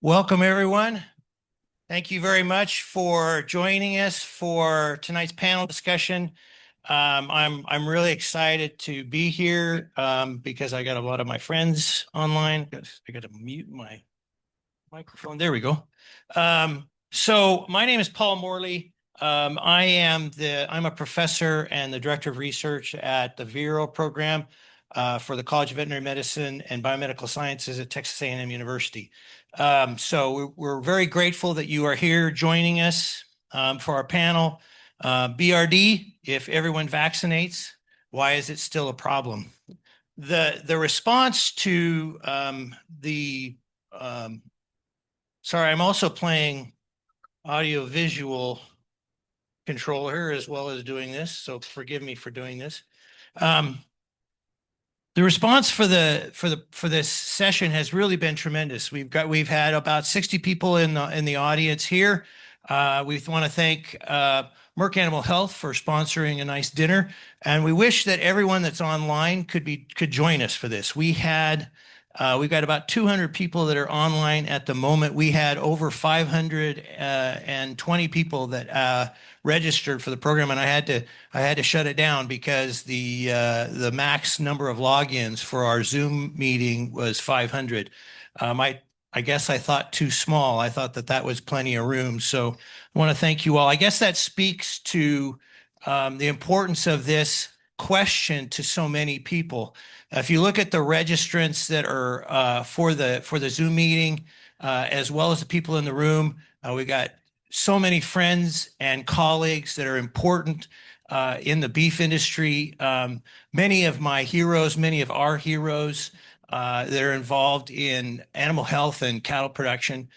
Welcome, everyone. Thank you very much for joining us for tonight's panel discussion. I'm really excited to be here because I got a lot of my friends online. I got to mute my microphone. There we go. So my name is Paul Morley. I'm a professor and the director of research at the Vero program for the College of Veterinary Medicine and Biomedical Sciences at Texas A&M University. So we're very grateful that you are here joining us for our panel. BRD, if everyone vaccinates, why is it still a problem? The response to sorry, I'm also playing audio visual controller as well as doing this, so forgive me for doing this. The response for this session has really been tremendous. We've had about 60 people in the audience here. We want to thank Merck Animal Health for sponsoring a nice dinner, and we wish that everyone that's online could join us for this. We've got about 200 people that are online at the moment. We had over 520 people that registered for the program, and I had to shut it down because the max number of logins for our Zoom meeting was 500. I guess I thought too small. I thought that was plenty of room. So I want to thank you all. I guess that speaks to the importance of this question to so many people. If you look at the registrants that are for the Zoom meeting, as well as the people in the room, we got so many friends and colleagues that are important in the beef industry. Many of my heroes, many of our heroes that are involved in animal health and cattle production.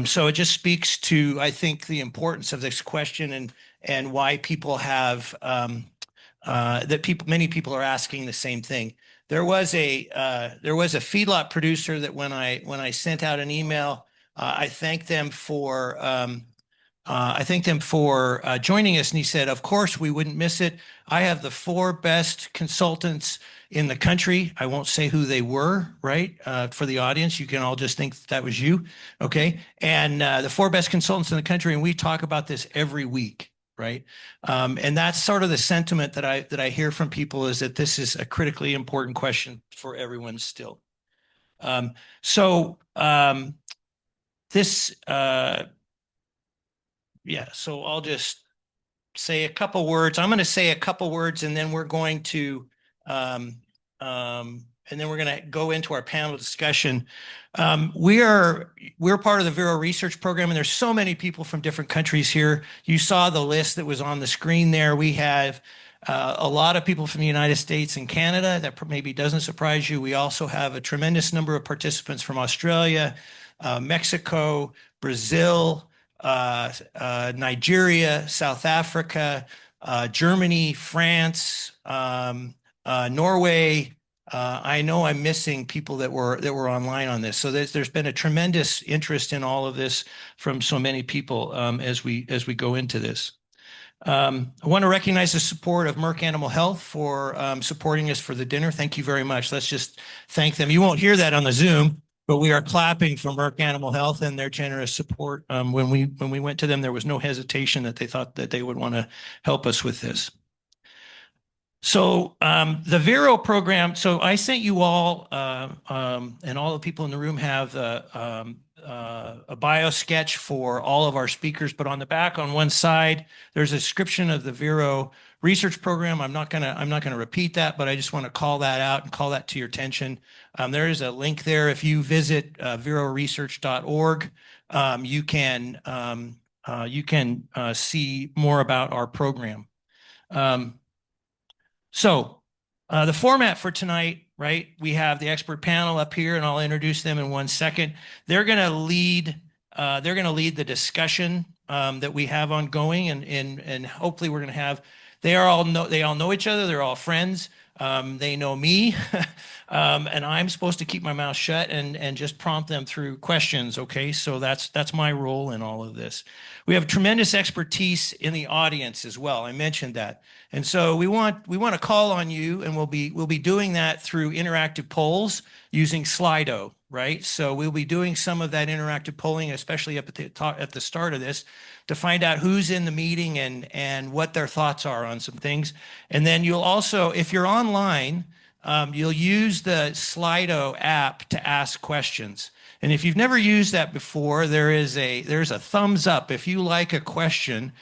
So it just speaks to, I think, the importance of this question and why people have many people are asking the same thing. There was a feedlot producer that when I sent out an email, I thanked them for joining us, and he said, "Of course, we wouldn't miss it. I have the four best consultants in the country." I won't say who they were, right? For the audience, you can all just think that was you, okay? And the four best consultants in the country, and we talk about this every week, right? And that's sort of the sentiment that I hear from people, is that this is a critically important question for everyone still. So this. Yeah, so I'll just say a couple words. I'm going to say a couple words, and then we're going to go into our panel discussion. We're part of the Vero research program, and there's so many people from different countries here. You saw the list that was on the screen there. We have a lot of people from the United States and Canada. That maybe doesn't surprise you. We also have a tremendous number of participants from Australia, Mexico, Brazil, Nigeria, South Africa, Germany, France, Norway. I know I'm missing people that were online on this. So there's been a tremendous interest in all of this from so many people as we go into this. I want to recognize the support of Merck Animal Health for supporting us for the dinner. Thank you very much. Let's just thank them. You won't hear that on the Zoom, but we are clapping for Merck Animal Health and their generous support. When we went to them, there was no hesitation that they thought that they would want to help us with this. So the Vero program, so I sent you all, and all the people in the room have a bio sketch for all of our speakers, but on the back, on one side, there's a description of the Vero research program. I'm not gonna repeat that, but I just want to call that out and call that to your attention. There is a link there. If you visit veroresearch.org, you can see more about our program. So the format for tonight, right? We have the expert panel up here, and I'll introduce them in 1 second. They're going to lead the discussion that we have ongoing, and hopefully we're going to have. They all know each other. They're all friends. They know me, and I'm supposed to keep my mouth shut and just prompt them through questions. Okay, so that's my role in all of this. We have tremendous expertise in the audience as well. I mentioned that, and so we want to call on you, and we'll be doing that through interactive polls using Slido. right? So we'll be doing some of that interactive polling, especially up at the start of this, to find out who's in the meeting and what their thoughts are on some things. And then you'll also, if you're online, you'll use the Slido app to ask questions. And if you've never used that before, there's a thumbs up. If you like a question,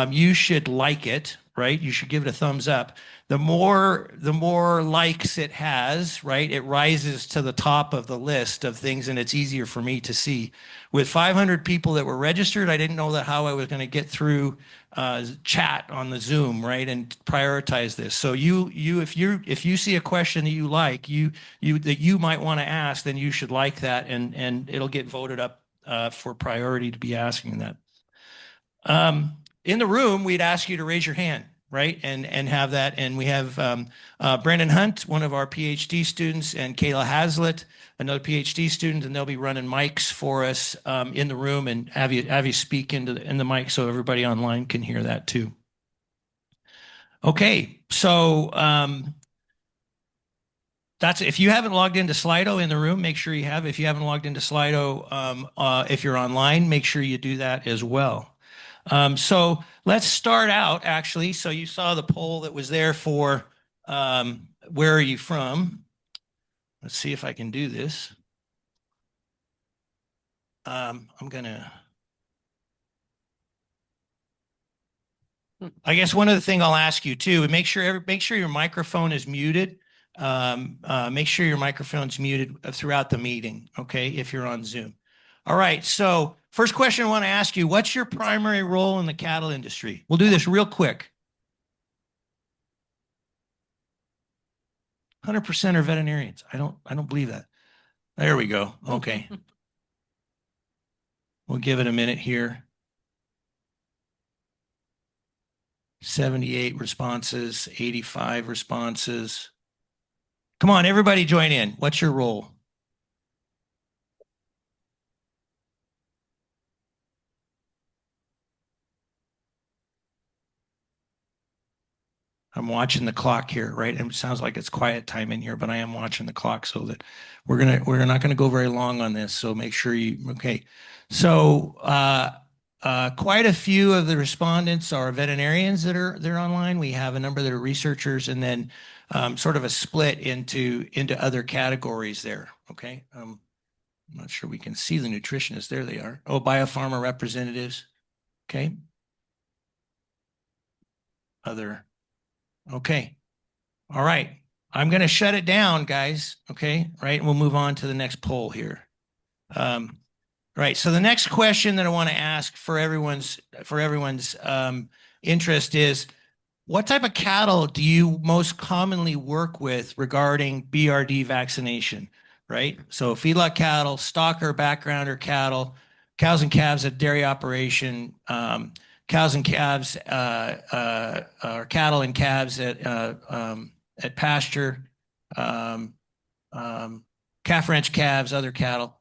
you should like it, right? You should give it a thumbs up. The more likes it has, right, it rises to the top of the list of things, and it's easier for me to see. With 500 people that were registered, I didn't know that how I was going to get through chat on the Zoom, right, and prioritize this. So if you see a question that you like, that you might want to ask, then you should like that, and it'll get voted up for priority to be asking that. In the room, we'd ask you to raise your hand, right? And have that. And we have Brendan Hunt, one of our PhD students, and Kayla Hazlitt, another PhD student, and they'll be running mics for us in the room and have you speak in the mic so everybody online can hear that too. Okay, so that's if you haven't logged into Slido in the room, make sure you have. If you haven't logged into Slido, if you're online, make sure you do that as well. So let's start out actually. So you saw the poll that was there for where are you from? Let's see if I can do this. I'm gonna. I guess one other thing I'll ask you too, make sure your microphone is muted. Make sure your microphone's muted throughout the meeting, okay, if you're on Zoom. All right, so first question I want to ask you, what's your primary role in the cattle industry? We'll do this real quick. 100% are veterinarians. I don't believe that. There we go. Okay. We'll give it a minute here. 78 responses, 85 responses. Come on, everybody join in. What's your role? I'm watching the clock here, right? And it sounds like it's quiet time in here, but I am watching the clock so that we're not gonna go very long on this. So make sure okay. So quite a few of the respondents are veterinarians that are online. We have a number that are researchers, and then sort of a split into other categories there. Okay. I'm not sure we can see the nutritionists. There they are. Oh, biopharma representatives. Okay. Other. Okay. All right. I'm going to shut it down, guys. Okay. Right. And we'll move on to the next poll here. Right. So the next question that I want to ask for everyone's interest is, what type of cattle do you most commonly work with regarding BRD vaccination? Right. So feedlot cattle, stocker, backgrounder cattle, cows and calves at dairy operation, cows and calves, or cattle and calves at pasture, calf ranch calves, other cattle.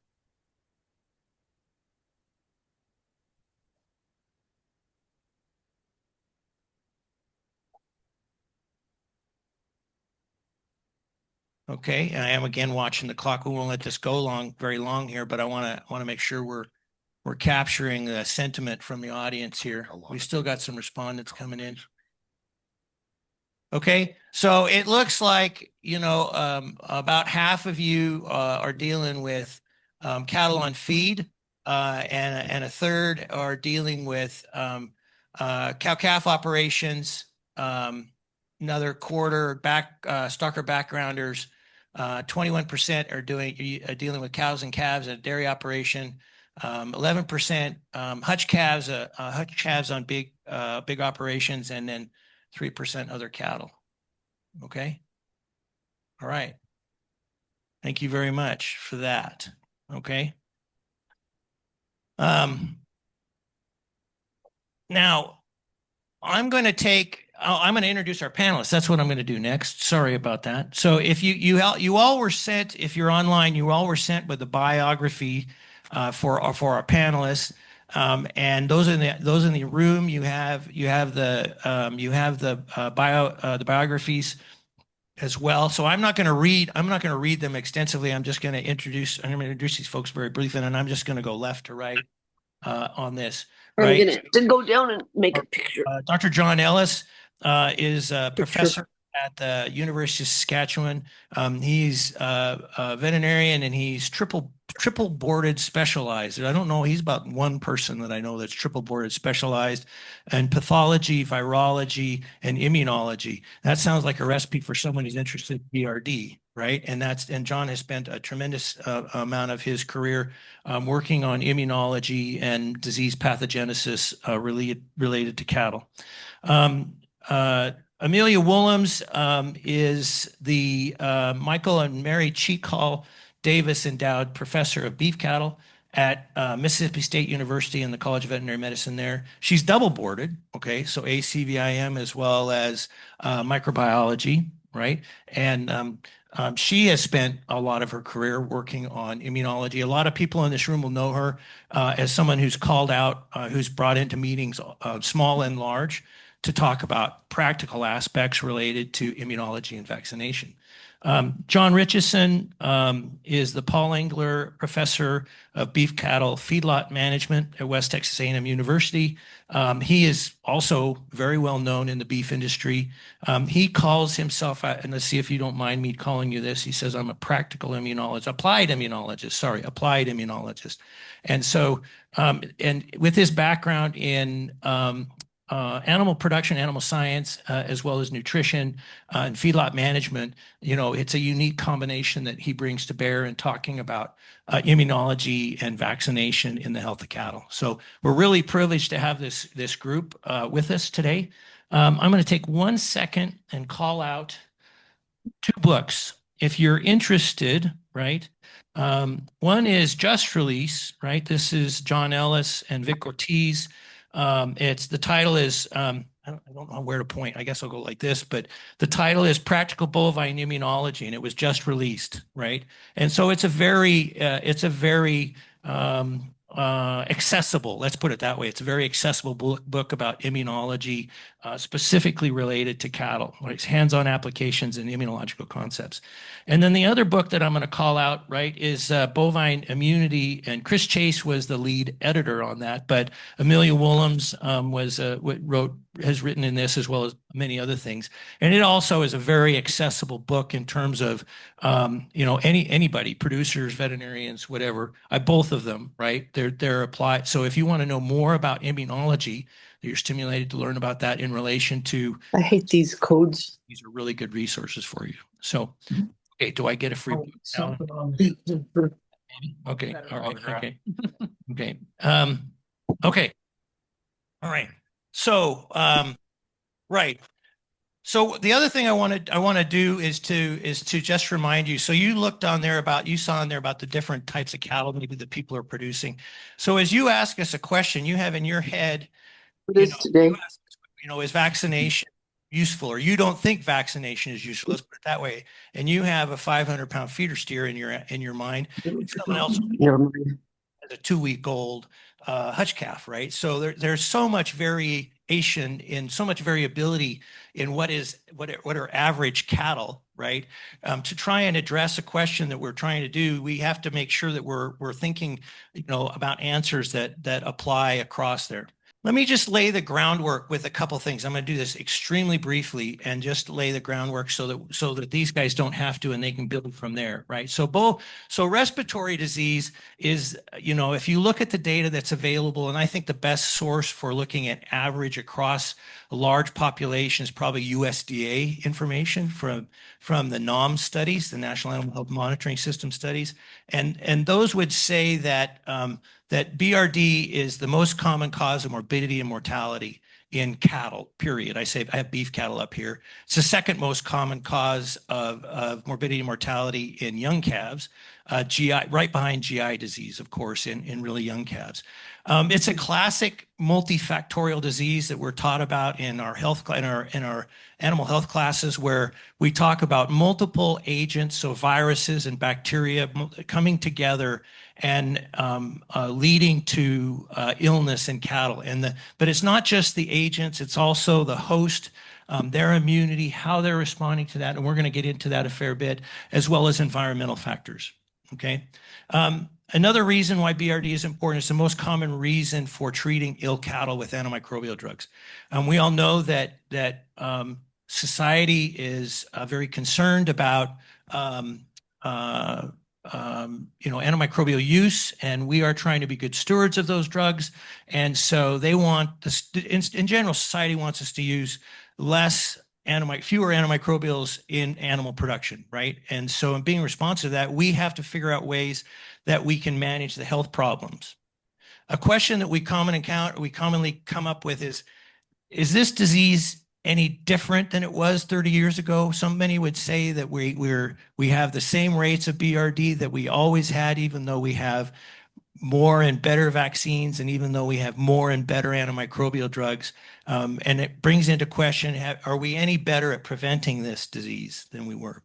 Okay, and I am again watching the clock. We won't let this go very long here, but I want to make sure we're capturing the sentiment from the audience here. We still got some respondents coming in. Okay, so it looks like, about half of you are dealing with cattle on feed, and a third are dealing with cow-calf operations, another quarter stocker backgrounders, 21% are dealing with cows and calves at a dairy operation, 11% hutch calves on big operations, and then 3% other cattle. Okay. All right. Thank you very much for that. Okay. Now I'm going to introduce our panelists. That's what I'm going to do next. Sorry about that. So if you all were sent, if you're online, you all were sent with the biography for our panelists. And those in the room, you have the biographies as well. So I'm not going to read them extensively. I'm going to introduce these folks very briefly, and I'm just going to go left to right on this, I'm right? gonna to go down and make a picture. Dr. John Ellis is a Picture. professor at the University of Saskatchewan. He's a veterinarian and he's triple boarded specialized. I don't know. He's about one person that I know that's triple boarded specialized in pathology, virology, and immunology. That sounds like a recipe for someone who's interested in BRD, right? And John has spent a tremendous amount of his career working on immunology and disease pathogenesis related to cattle. Um, uh, Amelia Willems is the Michael and Mary Cheek Hall Davis Endowed Professor of Beef Cattle at Mississippi State University in the College of Veterinary Medicine there. She's double boarded, okay, so ACVIM as well as microbiology, right? And she has spent a lot of her career working on immunology. A lot of people in this room will know her as someone who's called out, who's brought into meetings, small and large, to talk about practical aspects related to immunology and vaccination. John Richardson is the Paul Engler Professor of Beef Cattle Feedlot Management at West Texas A&M University. He is also very well known in the beef industry. He calls himself, and let's see if you don't mind me calling you this. He says, I'm a practical immunologist, applied immunologist. And so, and with his background in animal production, animal science, as well as nutrition and feedlot management, it's a unique combination that he brings to bear in talking about immunology and vaccination in the health of cattle. So we're really privileged to have this group with us today. I'm going to take 1 second and call out two books. If you're interested, right? One is Just Release, right? This is John Ellis and Vic Ortiz. It's the title is I don't know where to point. I guess I'll go like this, but the title is Practical Bovine Immunology, and it was just released, right? And so it's a very accessible. Let's put it that way. It's a very accessible book about immunology, specifically related to cattle, like hands-on applications and immunological concepts. And then the other book that I'm going to call out, right, is Bovine Immunity, and Chris Chase was the lead editor on that, but Amelia Willems has written in this as well as many other things. And it also is a very accessible book in terms of anybody, producers, veterinarians, whatever. Both of them, right? They're applied. So if you want to know more about immunology, you're stimulated to learn about that in relation to. I hate these codes. These are really good resources for you. So, okay, do I get a free book now? Okay, all right, okay, okay, okay, all right. So, right. So the other thing I want to do is to just remind you. So you saw on there about the different types of cattle maybe that people are producing. So as you ask us a question, you have in your head, What you is know, today? you ask, is vaccination useful, or you don't think vaccination is useful? Let's put it that way. And you have a 500-pound feeder steer in your mind, and someone else Never mind. as a 2-week-old hutch calf, right? So there's so much variation in so much variability in what are average cattle, right? To try and address a question that we're trying to do, we have to make sure that we're thinking, about answers that apply across there. Let me just lay the groundwork with a couple things. I'm going to do this extremely briefly and just lay the groundwork so that these guys don't have to and they can build from there, right? So respiratory disease is, if you look at the data that's available, and I think the best source for looking at average across a large population is probably USDA information from the NOM studies, the National Animal Health Monitoring System studies, and those would say that that BRD is the most common cause of morbidity and mortality in cattle, period. I have beef cattle up here. It's the second most common cause of morbidity and mortality in young calves, GI, right behind GI disease, of course, in really young calves. It's a classic multifactorial disease that we're taught about in our in our animal health classes, where we talk about multiple agents, so viruses and bacteria coming together and leading to illness in cattle. But it's not just the agents; it's also the host their immunity, how they're responding to that. And we're going to get into that a fair bit, as well as environmental factors. Okay. Another reason why BRD is important is the most common reason for treating ill cattle with antimicrobial drugs. We all know that society is very concerned about antimicrobial use, and we are trying to be good stewards of those drugs. And so they want this, in general, society wants us to use fewer antimicrobials in animal production, right? And so in being responsive to that, we have to figure out ways that we can manage the health problems. A question that we commonly come up with is this disease any different than it was 30 years ago? Many would say that we have the same rates of BRD that we always had, even though we have more and better vaccines, and even though we have more and better antimicrobial drugs. And it brings into question, are we any better at preventing this disease than we were?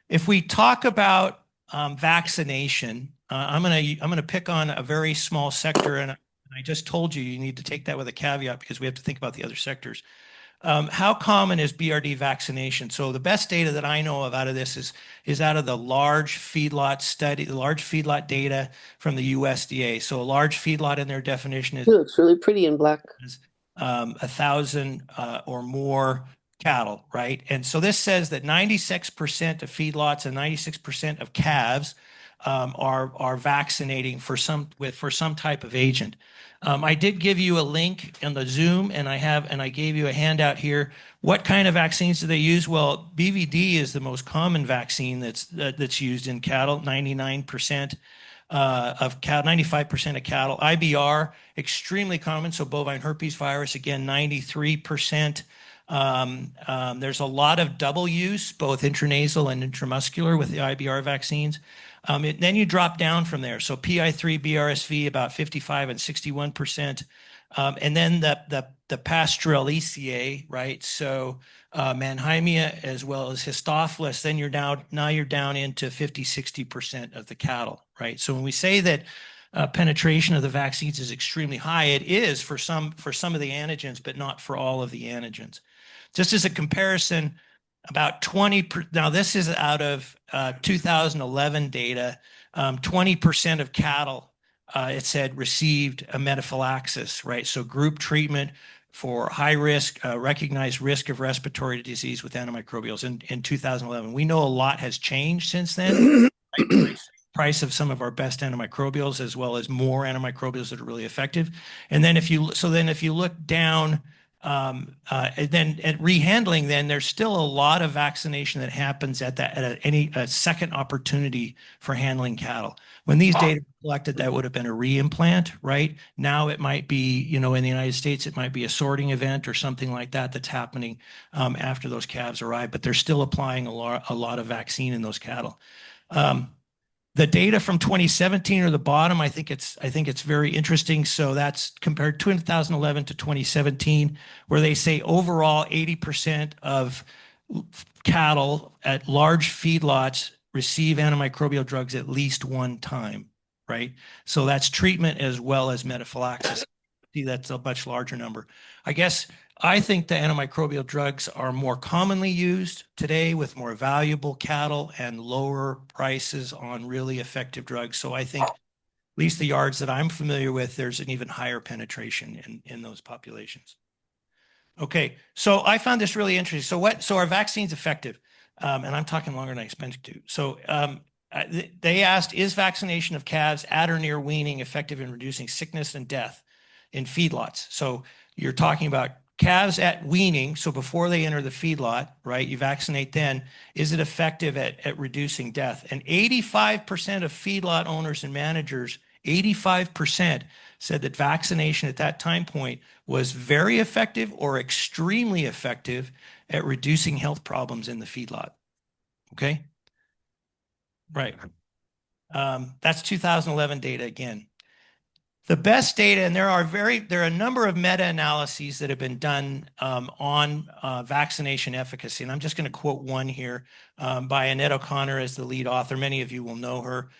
If we talk about vaccination, I'm gonna pick on a very small sector, and I just told you you need to take that with a caveat because we have to think about the other sectors. How common is BRD vaccination? So the best data that I know of out of this is out of the large feedlot study, the large feedlot data from the USDA. So a large feedlot in their definition It looks really pretty in black. is 1,000 or more cattle, right? And so this says that 96% of feedlots and 96% of calves are vaccinating for some type of agent. I did give you a link in the Zoom, and I gave you a handout here. What kind of vaccines do they use? Well, BVD is the most common vaccine that's used in cattle. 99% of cattle, 95% of cattle. IBR, extremely common. So bovine herpes virus, again, 93%. There's a lot of double use, both intranasal and intramuscular with the IBR vaccines. Then you drop down from there. So PI3, BRSV, about 55 and 61%. And then the pastoral ECA, right? So Mannheimia as well as Histophilus, then now you're down into 50, 60% of the cattle, right? So when we say that penetration of the vaccines is extremely high, it is for some of the antigens, but not for all of the antigens. Just as a comparison, about 20, now this is out of 2011 data, 20% of cattle, it said, received a metaphylaxis, right? So group treatment for high risk, recognized risk of respiratory disease with antimicrobials in 2011. We know a lot has changed since then. Right? Price of some of our best antimicrobials, as well as more antimicrobials that are really effective. And then if you look down, and then at rehandling, then there's still a lot of vaccination that happens at any second opportunity for handling cattle. When these data were collected, that would have been a reimplant, right? Now it might be, in the United States, it might be a sorting event or something like that that's happening after those calves arrive, but they're still applying a lot of vaccine in those cattle. The data from 2017 are the bottom. I think it's very interesting. So that's compared 2011 to 2017, where they say overall 80% of cattle at large feedlots receive antimicrobial drugs at least one time, right? So that's treatment as well as metaphylaxis. See, that's a much larger number. I think the antimicrobial drugs are more commonly used today with more valuable cattle and lower prices on really effective drugs. So I think, at least the yards that I'm familiar with, there's an even higher penetration in those populations. Okay, so I found this really interesting. So are vaccines effective? And I'm talking longer than I expected to. So they asked, is vaccination of calves at or near weaning effective in reducing sickness and death in feedlots? So you're talking about calves at weaning, so before they enter the feedlot, right? You vaccinate then. Is it effective at reducing death? And 85% of feedlot owners and managers, 85% said that vaccination at that time point was very effective or extremely effective at reducing health problems in the feedlot. Okay? Right. That's 2011 data again. The best data, and there are a number of meta-analyses that have been done on vaccination efficacy, and I'm just going to quote one here by Annette O'Connor as the lead author. Many of you will know her.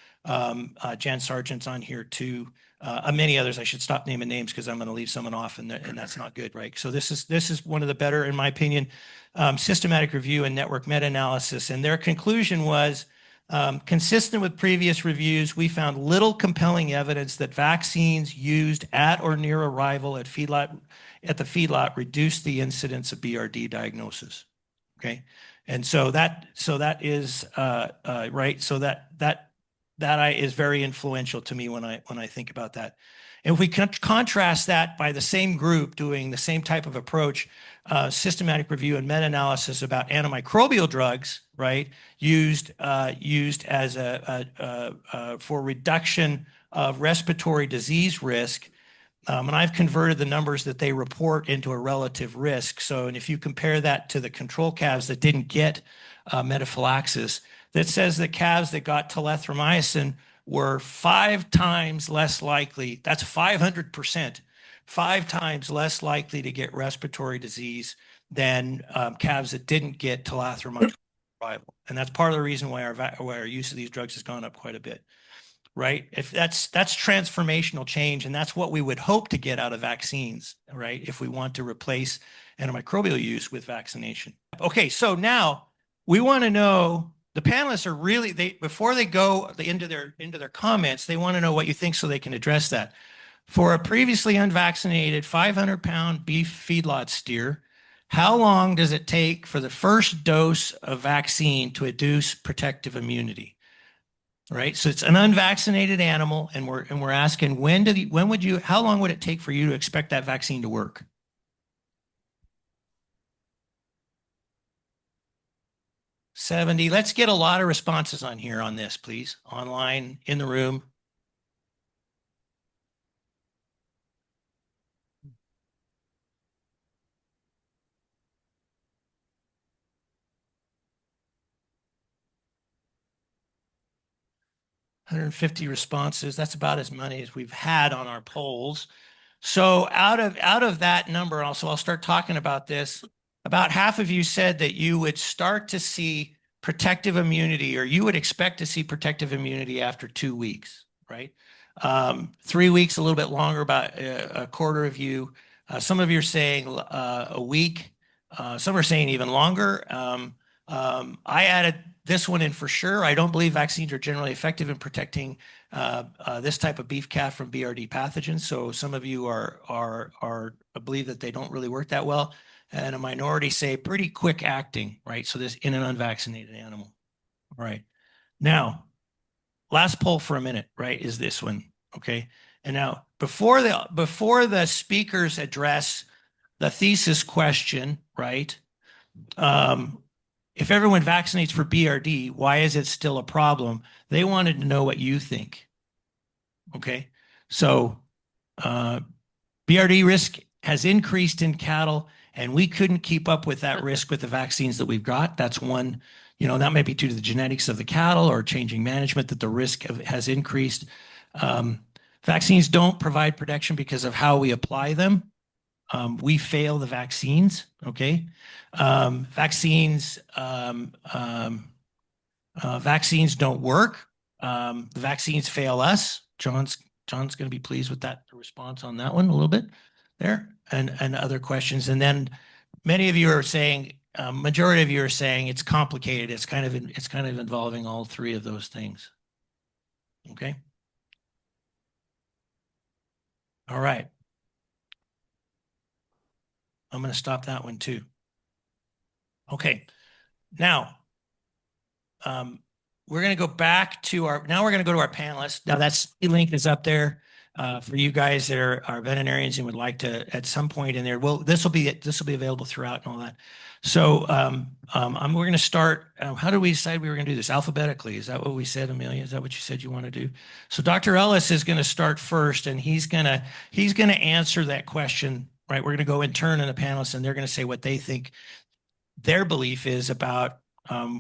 Jan Sargent's on here too. Many others. I should stop naming names because I'm going to leave someone off, and that's not good, right? So this is one of the better, in my opinion, systematic review and network meta-analysis. And their conclusion was consistent with previous reviews. We found little compelling evidence that vaccines used at or near arrival at the feedlot reduced the incidence of BRD diagnosis. Okay, and so that is right. So that is very influential to me when I think about that. And if we contrast that by the same group doing the same type of approach, systematic review and meta-analysis about antimicrobial drugs, right, used as for reduction of respiratory disease risk. And I've converted the numbers that they report into a relative risk. So, and if you compare that to the control calves that didn't get metaphylaxis, that says that calves that got telithromycin were 5 times less likely, that's 500%, 5 times less likely to get respiratory disease than calves that didn't get telithromycin. And that's part of the reason why our use of these drugs has gone up quite a bit. Right? If that's transformational change, and that's what we would hope to get out of vaccines, right? If we want to replace antimicrobial use with vaccination. Okay, so now we want to know, the panelists are really, before they go into their comments, they want to know what you think so they can address that. For a previously unvaccinated 500-pound beef feedlot steer, how long does it take for the first dose of vaccine to induce protective immunity? Right. So it's an unvaccinated animal, and we're asking how long would it take for you to expect that vaccine to work? 70. Let's get a lot of responses on here on this, please. Online, in the room. $150 responses. That's about as many as we've had on our polls. So out of that number, also, I'll start talking about this. About half of you said that you would start to see protective immunity, or you would expect to see protective immunity after 2 weeks, right? 3 weeks, a little bit longer, about a quarter of you. Some of you are saying a week. Some are saying even longer. I added this one in for sure. I don't believe vaccines are generally effective in protecting this type of beef calf from BRD pathogens. So some of you believe that they don't really work that well, and a minority say pretty quick acting, right? So this in an unvaccinated animal. All right. Now, last poll for a minute, right, is this one. Okay. And now before the speakers address the thesis question, right? If everyone vaccinates for BRD, why is it still a problem? They wanted to know what you think. Okay. So BRD risk has increased in cattle, and we couldn't keep up with that risk with the vaccines that we've got. That's one, that might be due to the genetics of the cattle or changing management, that the risk has increased. Vaccines don't provide protection because of how we apply them. We fail the vaccines, okay? Vaccines don't work. The vaccines fail us. John's going to be pleased with that response on that one a little bit there, and other questions. And then many of you are saying, majority of you are saying it's complicated. It's kind of involving all three of those things. Okay. All right. I'm going to stop that one too. Okay. Now, we're going to go back to we're going to go to our panelists. Now that link is up there for you guys that are veterinarians and would like to at some point in there. Well, this will be available throughout and all that. So we're going to start. How did we decide we were going to do this? Alphabetically? Is that what we said, Amelia? Is that what you said you want to do? So Dr. Ellis is going to start first, and he's going to answer that question. Right, we're going to go in turn in the panelists, and they're going to say what they think their belief is about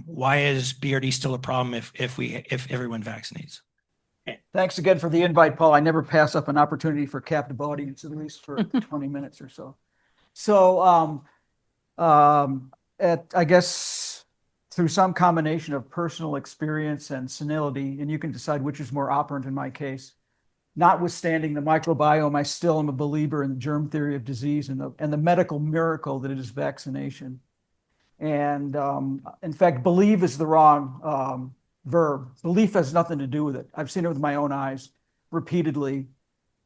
why is BRD still a problem if everyone vaccinates. Thanks again for the invite, Paul. I never pass up an opportunity for captive audience, at least for 20 minutes or so. So I guess through some combination of personal experience and senility, and you can decide which is more operant in my case, notwithstanding the microbiome, I still am a believer in the germ theory of disease and the medical miracle that it is vaccination. And in fact, believe is the wrong verb. Belief has nothing to do with it. I've seen it with my own eyes repeatedly,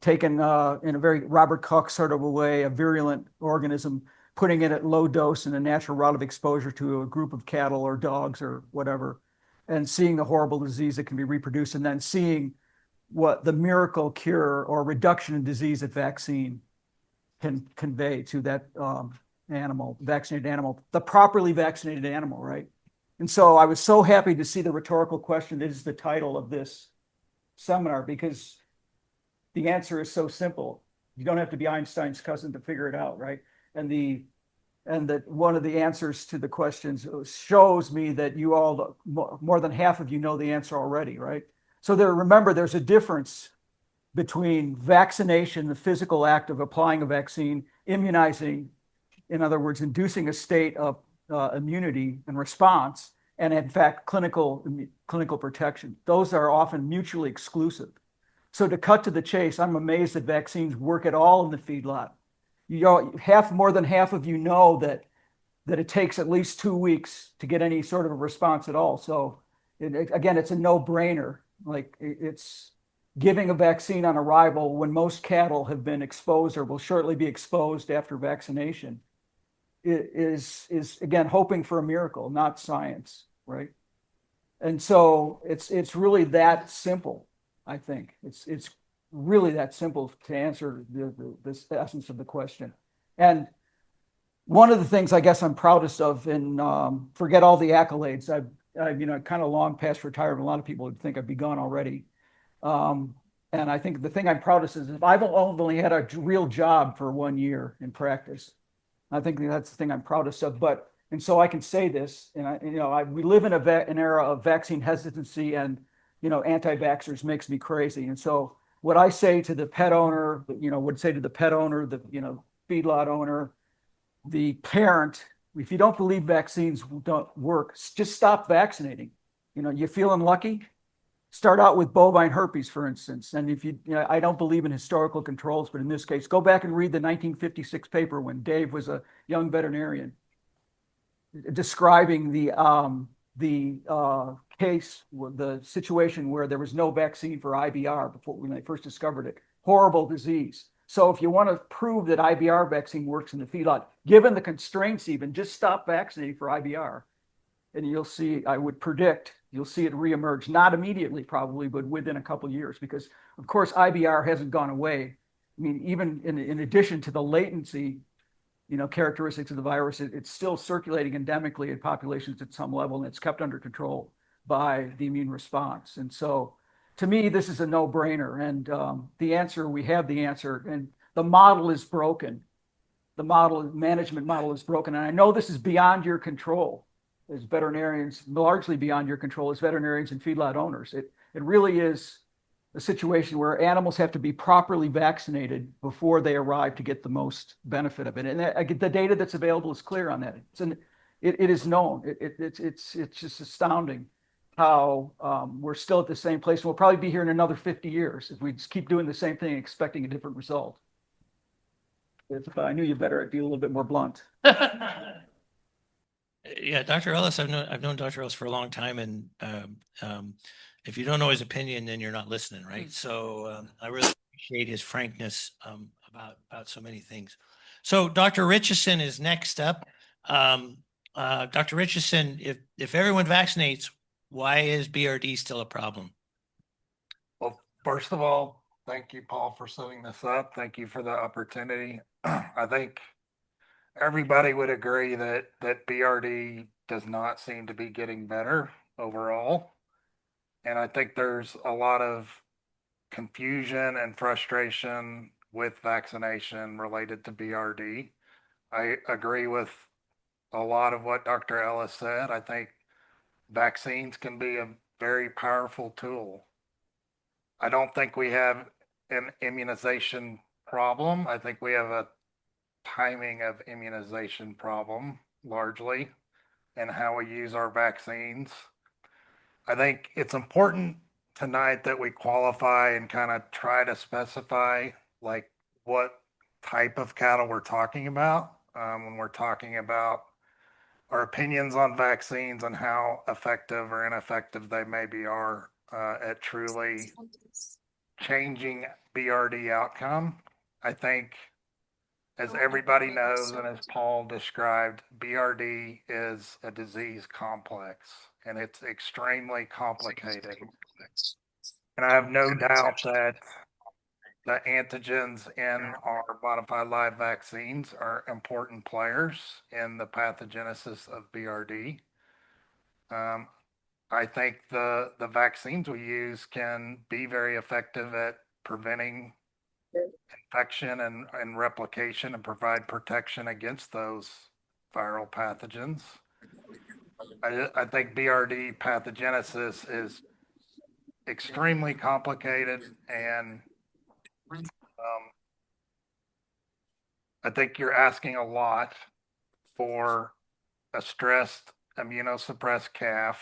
taken in a very Robert Koch sort of a way, a virulent organism, putting it at low dose in a natural route of exposure to a group of cattle or dogs or whatever, and seeing the horrible disease that can be reproduced, and then seeing what the miracle cure or reduction in disease that vaccine can convey to that animal, vaccinated animal, the properly vaccinated animal, right? And so I was so happy to see the rhetorical question that is the title of this seminar, because the answer is so simple. You don't have to be Einstein's cousin to figure it out, right? And that one of the answers to the questions shows me that you all, more than half of you, know the answer already, right? So remember, there's a difference between vaccination, the physical act of applying a vaccine, immunizing, in other words, inducing a state of immunity and response, and in fact, clinical protection. Those are often mutually exclusive. So to cut to the chase, I'm amazed that vaccines work at all in the feedlot. More than half of you know that it takes at least 2 weeks to get any sort of a response at all. So again, it's a no-brainer. Like, it's giving a vaccine on arrival when most cattle have been exposed or will shortly be exposed after vaccination is again hoping for a miracle, not science, right? And so it's really that simple. I think it's really that simple to answer this essence of the question. And one of the things I guess I'm proudest of, and forget all the accolades, I've kind of long past retirement. A lot of people would think I'd be gone already. And I think the thing I'm proudest is I've only had a real job for 1 year in practice. I think that's the thing I'm proudest of. And so I can say this, and we live in an era of vaccine hesitancy, and anti-vaxxers makes me crazy. And so what I say to the pet owner, would say to the pet owner, the feedlot owner, the parent, if you don't believe vaccines don't work, just stop vaccinating. You feeling lucky? Start out with bovine herpes, for instance. And if I don't believe in historical controls, but in this case, go back and read the 1956 paper when Dave was a young veterinarian, describing the case, the situation where there was no vaccine for IBR before, when they first discovered it. Horrible disease. So if you want to prove that IBR vaccine works in the feedlot, given the constraints even, just stop vaccinating for IBR. And you'll see, I would predict, you'll see it reemerge, not immediately probably, but within a couple of years, because of course IBR hasn't gone away. I mean, even in addition to the latency, characteristics of the virus, it's still circulating endemically in populations at some level, and it's kept under control by the immune response. And so to me, this is a no-brainer. And we have the answer, and the model is broken. The management model is broken. And I know this is beyond your control as veterinarians, largely beyond your control as veterinarians and feedlot owners. It really is a situation where animals have to be properly vaccinated before they arrive to get the most benefit of it. And the data that's available is clear on that. It is known. It's just astounding how we're still at the same place. We'll probably be here in another 50 years if we just keep doing the same thing, expecting a different result. If I knew you better, I'd be a little bit more blunt. Yeah, Dr. Ellis, I've known Dr. Ellis for a long time, and if you don't know his opinion, then you're not listening, right? So I really appreciate his frankness about so many things. So Dr. Richardson is next up. Dr. Richardson, if everyone vaccinates, why is BRD still a problem? Well, first of all, thank you, Paul, for setting this up. Thank you for the opportunity. I think everybody would agree that BRD does not seem to be getting better overall. And I think there's a lot of confusion and frustration with vaccination related to BRD. I agree with a lot of what Dr. Ellis said. I think vaccines can be a very powerful tool. I don't think we have an immunization problem. I think we have a timing of immunization problem largely and how we use our vaccines. I think it's important tonight that we qualify and kind of try to specify like what type of cattle we're talking about when we're talking about our opinions on vaccines and how effective or ineffective they maybe are at truly changing BRD outcome. I think, as everybody knows, and as Paul described, BRD is a disease complex and it's extremely complicated. And I have no doubt that the antigens in our modified live vaccines are important players in the pathogenesis of BRD. I think the vaccines we use can be very effective at preventing infection and replication and provide protection against those viral pathogens. I think BRD pathogenesis is extremely complicated, and I think you're asking a lot for a stressed immunosuppressed calf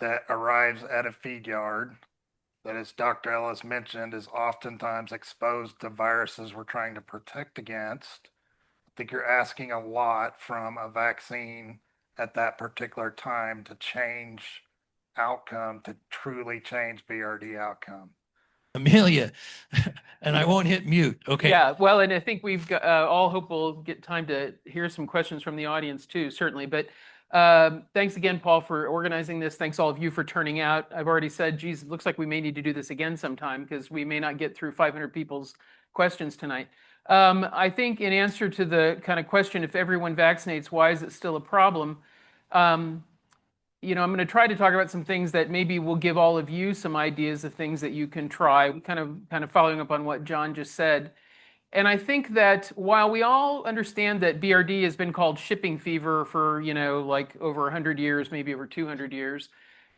that arrives at a feed yard that, as Dr. Ellis mentioned, is oftentimes exposed to viruses we're trying to protect against. I think you're asking a lot from a vaccine at that particular time to change outcome, to truly change BRD outcome. Amelia, and I won't hit mute. Okay. Yeah, well, and I think we've got, all hope we'll get time to hear some questions from the audience too, certainly. But thanks again, Paul, for organizing this. Thanks all of you for turning out. I've already said, geez, it looks like we may need to do this again sometime because we may not get through 500 people's questions tonight. I think in answer to the kind of question, if everyone vaccinates, why is it still a problem? You know, I'm going to try to talk about some things that maybe will give all of you some ideas of things that you can try, kind of following up on what John just said. And I think that while we all understand that BRD has been called shipping fever for, you know, like over 100 years, maybe over 200 years.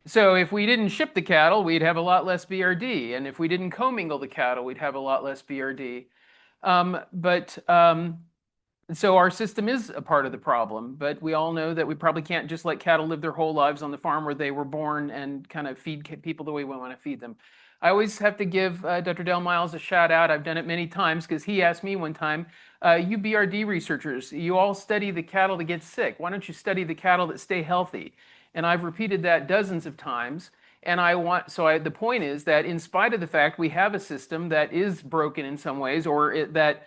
So if we didn't ship the cattle, we'd have a lot less BRD. And if we didn't commingle the cattle, we'd have a lot less BRD. So our system is a part of the problem, but we all know that we probably can't just let cattle live their whole lives on the farm where they were born and kind of feed people the way we want to feed them. I always have to give Dr. Del Miles a shout out. I've done it many times because he asked me one time, you BRD researchers, you all study the cattle that get sick. Why don't you study the cattle that stay healthy? And I've repeated that dozens of times. And the point is that in spite of the fact we have a system that is broken in some ways, or that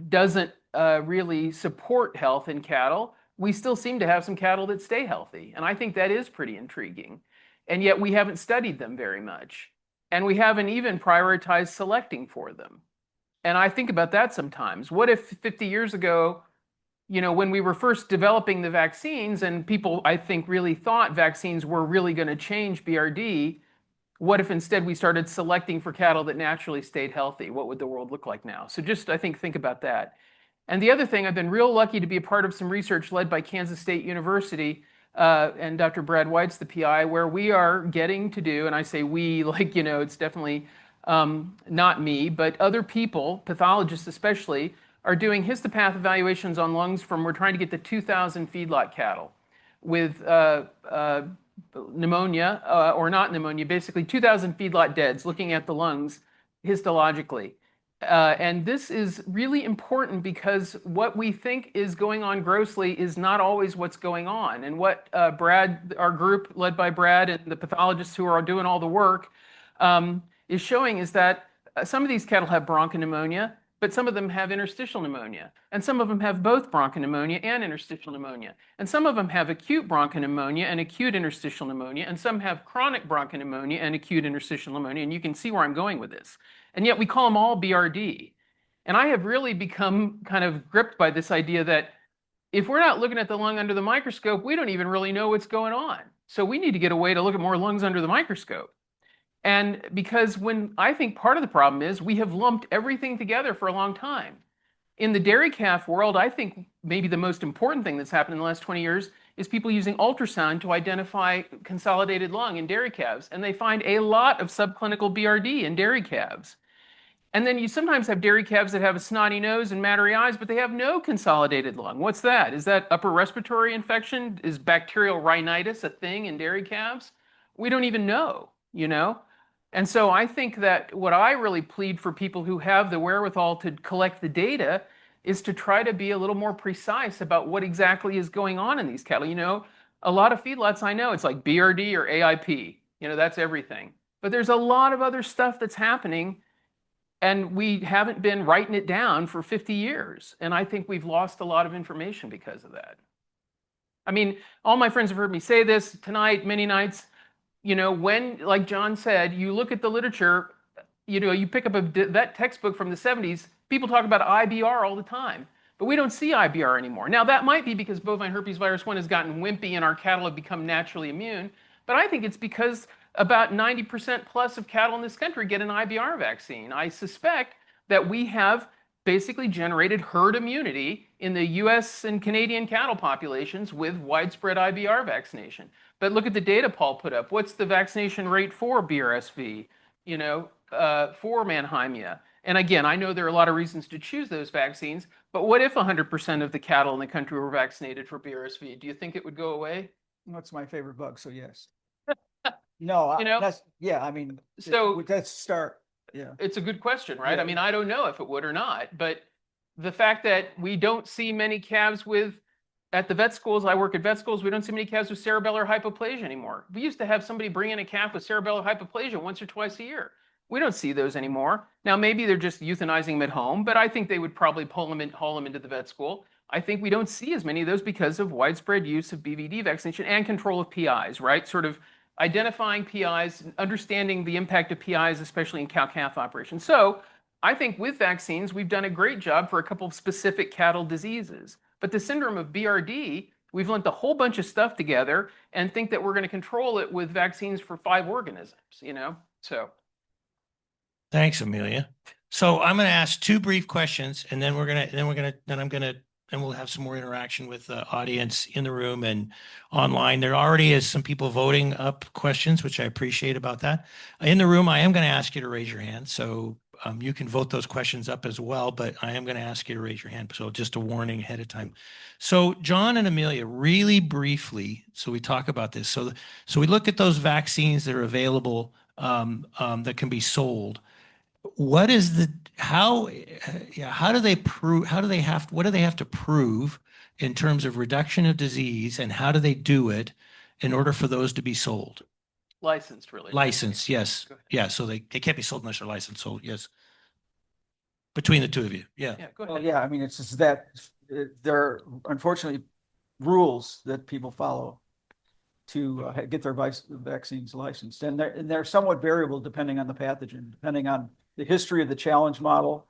doesn't really support health in cattle, we still seem to have some cattle that stay healthy. And I think that is pretty intriguing. And yet we haven't studied them very much. And we haven't even prioritized selecting for them. And I think about that sometimes. What if 50 years ago, you know, when we were first developing the vaccines and people, I think, really thought vaccines were really going to change BRD, what if instead we started selecting for cattle that naturally stayed healthy? What would the world look like now? So just, I think about that. And the other thing, I've been real lucky to be a part of some research led by Kansas State University and Dr. Brad White's the PI, where we are getting to do, and I say we, like, you know, it's definitely not me, but other people, pathologists especially, are doing histopath evaluations on lungs from, we're trying to get the 2,000 feedlot cattle with pneumonia, or not pneumonia, basically 2,000 feedlot deads, looking at the lungs histologically. And this is really important because what we think is going on grossly is not always what's going on. And what Brad, our group led by Brad and the pathologists who are doing all the work, is showing is that some of these cattle have bronchopneumonia, but some of them have interstitial pneumonia. And some of them have both bronchopneumonia and interstitial pneumonia. And some of them have acute bronchopneumonia and acute interstitial pneumonia. And some have chronic bronchopneumonia and acute interstitial pneumonia. And you can see where I'm going with this. And yet we call them all BRD. And I have really become kind of gripped by this idea that if we're not looking at the lung under the microscope, we don't even really know what's going on. So we need to get a way to look at more lungs under the microscope. And because I think part of the problem is we have lumped everything together for a long time. In the dairy calf world, I think maybe the most important thing that's happened in the last 20 years is people using ultrasound to identify consolidated lung in dairy calves. And they find a lot of subclinical BRD in dairy calves. And then you sometimes have dairy calves that have a snotty nose and mattery eyes, but they have no consolidated lung. What's that? Is that upper respiratory infection? Is bacterial rhinitis a thing in dairy calves? We don't even know. you know? And so I think that what I really plead for people who have the wherewithal to collect the data is to try to be a little more precise about what exactly is going on in these cattle. You know, a lot of feedlots I know, it's like BRD or AIP, you know, that's everything. But there's a lot of other stuff that's happening, and we haven't been writing it down for 50 years. And I think we've lost a lot of information because of that. I mean, all my friends have heard me say this tonight, many nights. You know, when, like John said, you look at the literature, you know, you pick up that textbook from the 70s, people talk about IBR all the time, but we don't see IBR anymore. Now, that might be because bovine herpes virus 1 has gotten wimpy and our cattle have become naturally immune, but I think it's because about 90% plus of cattle in this country get an IBR vaccine. I suspect that we have basically generated herd immunity in the US and Canadian cattle populations with widespread IBR vaccination. But look at the data Paul put up. What's the vaccination rate for BRSV, you know, for Mannheimia? And again, I know there are a lot of reasons to choose those vaccines, but what if 100% of the cattle in the country were vaccinated for BRSV? Do you think it would go away? That's my favorite bug, so yes. No, You know? that's, yeah, I mean, So let's start. Yeah. it's a good question, right? Yeah. I mean, I don't know if it would or not, but the fact that we don't see many calves with, at the vet schools, I work at vet schools, we don't see many calves with cerebellar hypoplasia anymore. We used to have somebody bring in a calf with cerebellar hypoplasia once or twice a year. We don't see those anymore. Now, maybe they're just euthanizing them at home, but I think they would probably haul them into the vet school. I think we don't see as many of those because of widespread use of BVD vaccination and control of PIs, right? Sort of identifying PIs, understanding the impact of PIs, especially in cow-calf operations. So I think with vaccines, we've done a great job for a couple of specific cattle diseases. But the syndrome of BRD, we've lumped a whole bunch of stuff together and think that we're going to control it with vaccines for 5 organisms, you know? So Thanks, Amelia. So I'm going to ask 2 brief questions, and then then we'll have some more interaction with the audience in the room and online. There already is some people voting up questions, which I appreciate about that. In the room, I am going to ask you to raise your hand. So you can vote those questions up as well, but I am going to ask you to raise your hand. So just a warning ahead of time. So John and Amelia, really briefly, so we talk about this. So we look at those vaccines that are available that can be sold. What is the how do they prove, what do they have to prove in terms of reduction of disease, and how do they do it in order for those to be sold? licensed, really. Licensed, yes. Go ahead. Yeah, so they can't be sold unless they're licensed. So yes. Between the 2 of you. Yeah. Yeah, go Well, ahead. yeah, I mean, it's just that there are unfortunately rules that people follow to get their vaccines licensed. And they're somewhat variable depending on the pathogen, depending on the history of the challenge model.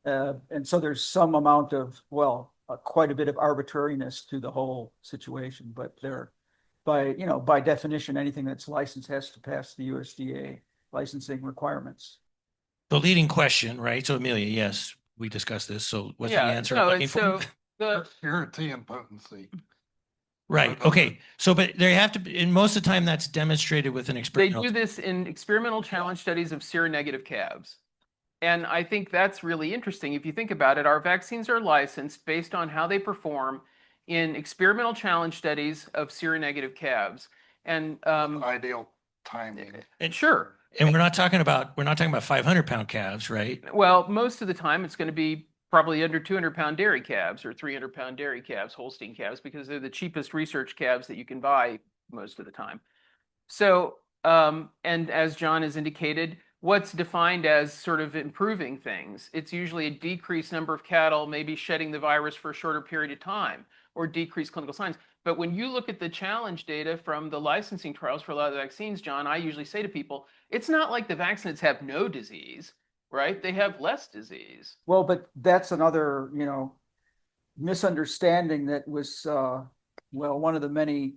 And so there's some amount of, well, quite a bit of arbitrariness to the whole situation, but they're by definition, anything that's licensed has to pass the USDA licensing requirements. The leading question, right? So Amelia, yes, we discussed this. So what's the answer? I'm looking so for? the Purity and potency. Right. Okay. So, but they have to, and most of the time that's demonstrated with an they experimental. do this in experimental challenge studies of seronegative calves. And I think that's really interesting. If you think about it, our vaccines are licensed based on how they perform in experimental challenge studies of seronegative calves. And Ideal timing. And sure. And we're not talking about 500-pound calves, right? Well, most of the time it's going to be probably under 200-pound dairy calves or 300-pound dairy calves, Holstein calves, because they're the cheapest research calves that you can buy most of the time. So, and as John has indicated, what's defined as sort of improving things? It's usually a decreased number of cattle, maybe shedding the virus for a shorter period of time, or decreased clinical signs. But when you look at the challenge data from the licensing trials for a lot of the vaccines, John, I usually say to people, it's not like the Vaccinates have no disease, right? They have less disease. Well, but that's another, misunderstanding that was, one of the many,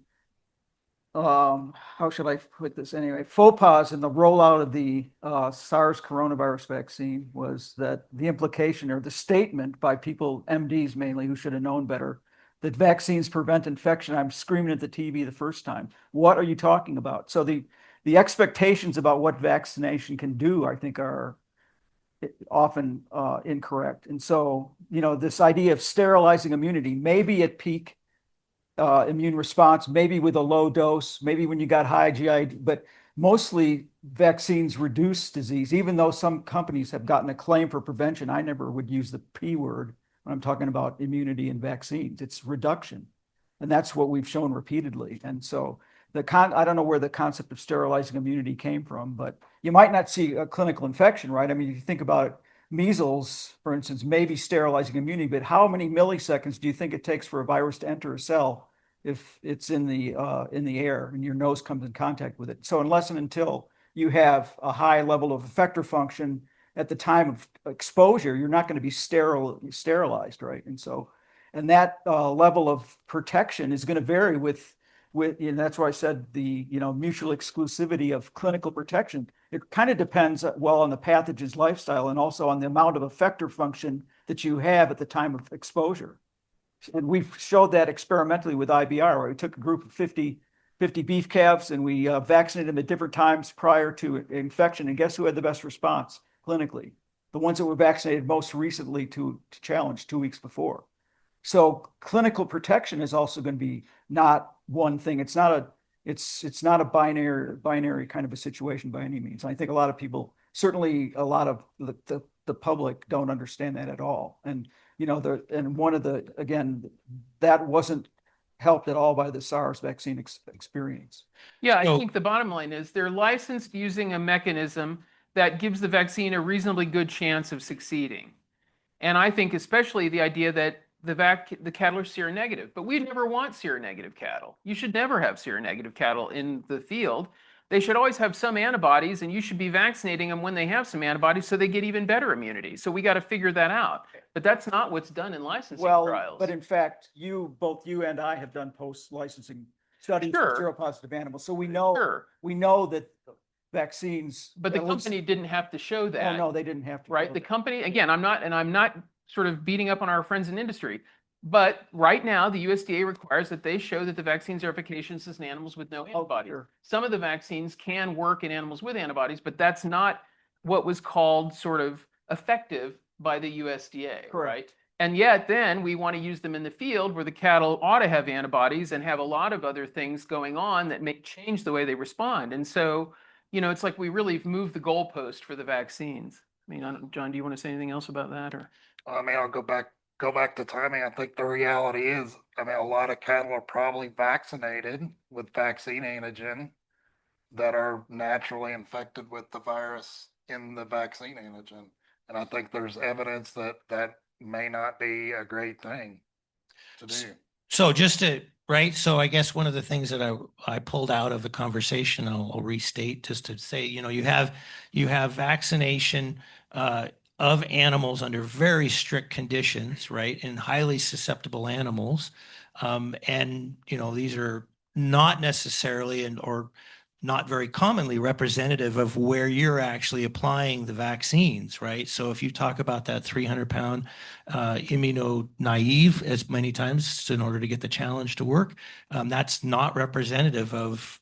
how should I put this anyway? Faux pas in the rollout of the SARS coronavirus vaccine was that the implication or the statement by people, MDs mainly, who should have known better, that vaccines prevent infection. I'm screaming at the TV the first time. What are you talking about? So the expectations about what vaccination can do, I think, are often incorrect. And so, this idea of sterilizing immunity may be at peak immune response, maybe with a low dose, maybe when you got high GI, but mostly vaccines reduce disease, even though some companies have gotten a claim for prevention. I never would use the P word when I'm talking about immunity and vaccines. It's reduction. And that's what we've shown repeatedly. And so I don't know where the concept of sterilizing immunity came from, but you might not see a clinical infection, right? I mean, if you think about measles, for instance, maybe sterilizing immunity, but how many milliseconds do you think it takes for a virus to enter a cell if it's in the air and your nose comes in contact with it? So unless and until you have a high level of effector function at the time of exposure, you're not going to be sterilized, right? And so, and that level of protection is going to vary with, and that's why I said the, mutual exclusivity of clinical protection. It kind of depends, well, on the pathogen's lifestyle and also on the amount of effector function that you have at the time of exposure. And we've showed that experimentally with IBR, where we took a group of 50 beef calves and we vaccinated them at different times prior to infection. And guess who had the best response clinically? The ones that were vaccinated most recently to challenge 2 weeks before. So clinical protection is also going to be not one thing. It's not a binary kind of a situation by any means. I think a lot of people, certainly a lot of the public, don't understand that at all. And again, that wasn't helped at all by the SARS vaccine experience. Yeah, I So- think the bottom line is they're licensed using a mechanism that gives the vaccine a reasonably good chance of succeeding. And I think especially the idea that the cattle are seronegative, but we never want seronegative cattle. You should never have seronegative cattle in the field. They should always have some antibodies, and you should be vaccinating them when they have some antibodies so they get even better immunity. So we got to figure that out. But that's not what's done in licensing trials. But in fact, both you and I have done post-licensing studies with Sure. seropositive animals. So we know Sure. that vaccines. But the company didn't have to show that. Oh, no, they didn't have to. Right? The company, again, I'm not sort of beating up on our friends in industry, but right now the USDA requires that they show that the vaccines are efficacious in animals with no antibodies. Sure. Some of the vaccines can work in animals with antibodies, but that's not what was called sort of effective by the USDA, Correct. right? And yet then we want to use them in the field where the cattle ought to have antibodies and have a lot of other things going on that may change the way they respond. And so, it's like we really moved the goalpost for the vaccines. I mean, John, do you want to say anything else about that, or? I mean, I'll go back to timing. I think the reality is, I mean, a lot of cattle are probably vaccinated with vaccine antigen that are naturally infected with the virus in the vaccine antigen. And I think there's evidence that that may not be a great thing to do. So so I guess one of the things that I pulled out of the conversation, I'll restate just to say, you have vaccination of animals under very strict conditions, right, in highly susceptible animals, and these are not necessarily or not very commonly representative of where you're actually applying the vaccines, right? So if you talk about that 300-pound immuno-naive as many times in order to get the challenge to work, that's not representative of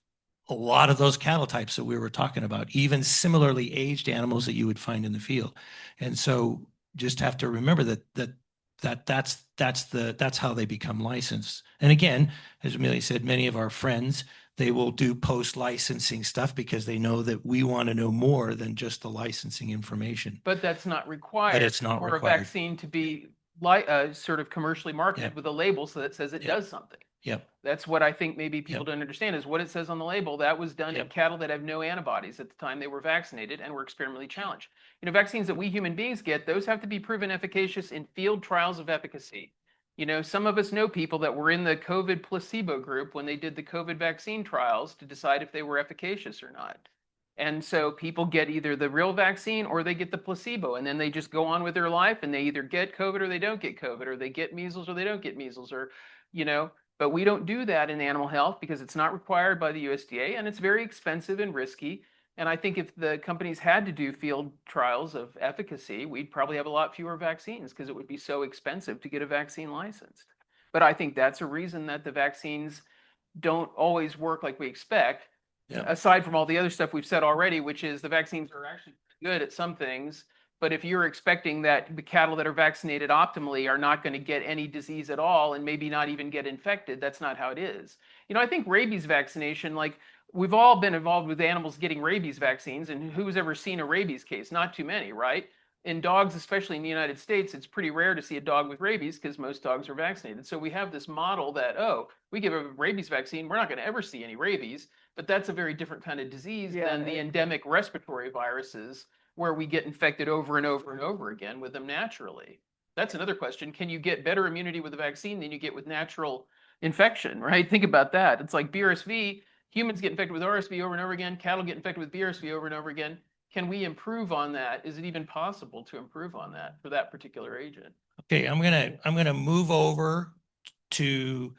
a lot of those cattle types that we were talking about, even similarly aged animals that you would find in the field. And so just have to remember that's how they become licensed. And again, as Amelia said, many of our friends, they will do post-licensing stuff because they know that we want to know more than just the licensing information. But that's not required. But it's not for required. a vaccine to be sort of commercially marketed with a label so that says it does something. Yep. That's what I think maybe people don't understand is what it says on the label. That was done in cattle that have no antibodies at the time they were vaccinated and were experimentally challenged. Vaccines that we human beings get, those have to be proven efficacious in field trials of efficacy. Some of us know people that were in the COVID placebo group when they did the COVID vaccine trials to decide if they were efficacious or not. And so people get either the real vaccine or they get the placebo, and then they just go on with their life and they either get COVID or they don't get COVID, or they get measles or they don't get measles, or, but we don't do that in animal health because it's not required by the USDA and it's very expensive and risky. And I think if the companies had to do field trials of efficacy, we'd probably have a lot fewer vaccines because it would be so expensive to get a vaccine licensed. But I think that's a reason that the vaccines don't always work like we expect, aside from all the other stuff we've said already, which is the vaccines are actually good at some things, But if you're expecting that the cattle that are vaccinated optimally are not going to get any disease at all and maybe not even get infected, that's not how it is. I think rabies vaccination, like we've all been involved with animals getting rabies vaccines, and who's ever seen a rabies case? Not too many, right? In dogs, especially in the United States, it's pretty rare to see a dog with rabies because most dogs are vaccinated. So we have this model that, oh, we give a rabies vaccine, we're not going to ever see any rabies, but that's a very different kind of disease than the endemic respiratory viruses where we get infected over and over and over again with them naturally. That's another question. Can you get better immunity with a vaccine than you get with natural infection, right? Think about that. It's like BRSV, humans get infected with RSV over and over again, cattle get infected with BRSV over and over again. Can we improve on that? Is it even possible to improve on that for that particular agent? Okay, I'm gonna move over to,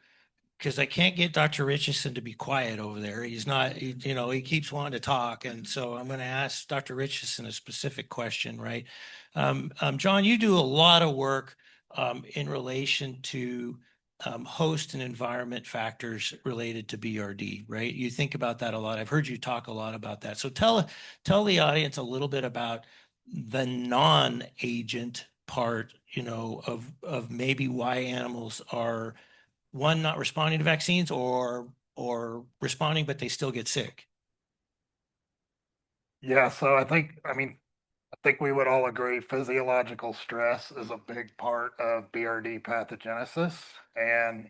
because I can't get Dr. Richardson to be quiet over there. He's not, he keeps wanting to talk. And so I'm going to ask Dr. Richardson a specific question, right? John, you do a lot of work in relation to host and environment factors related to BRD, right? You think about that a lot. I've heard you talk a lot about that. So tell the audience a little bit about the non-agent part, of maybe why animals are, one, not responding to vaccines, or responding but they still get sick. Yeah, so I think we would all agree physiological stress is a big part of BRD pathogenesis, and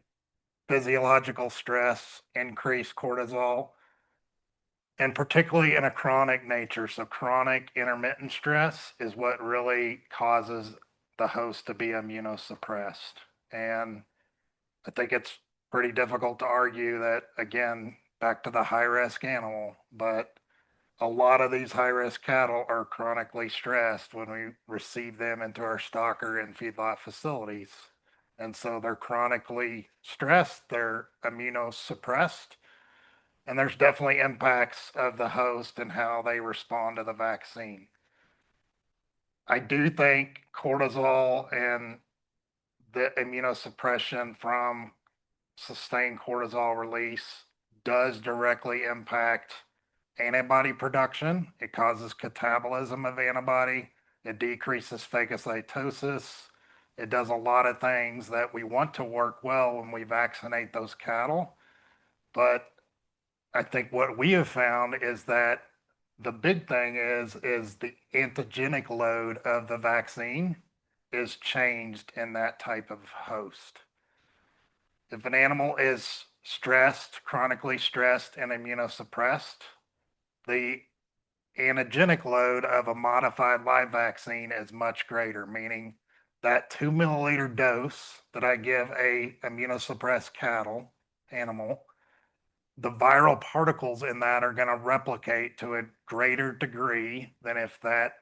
physiological stress, increased cortisol, and particularly in a chronic nature. So chronic intermittent stress is what really causes the host to be immunosuppressed. And I think it's pretty difficult to argue that, again, back to the high risk animal, but a lot of these high risk cattle are chronically stressed when we receive them into our stocker and feedlot facilities. And so they're chronically stressed, they're immunosuppressed, and there's definitely impacts of the host and how they respond to the vaccine. I do think cortisol and the immunosuppression from sustained cortisol release does directly impact antibody production. It causes catabolism of antibody. It decreases phagocytosis. It does a lot of things that we want to work well when we vaccinate those cattle. But I think what we have found is that the big thing is the antigenic load of the vaccine is changed in that type of host. If an animal is stressed, chronically stressed, and immunosuppressed, the antigenic load of a modified live vaccine is much greater, meaning that 2 milliliter dose that I give a immunosuppressed cattle animal, the viral particles in that are going to replicate to a greater degree than if that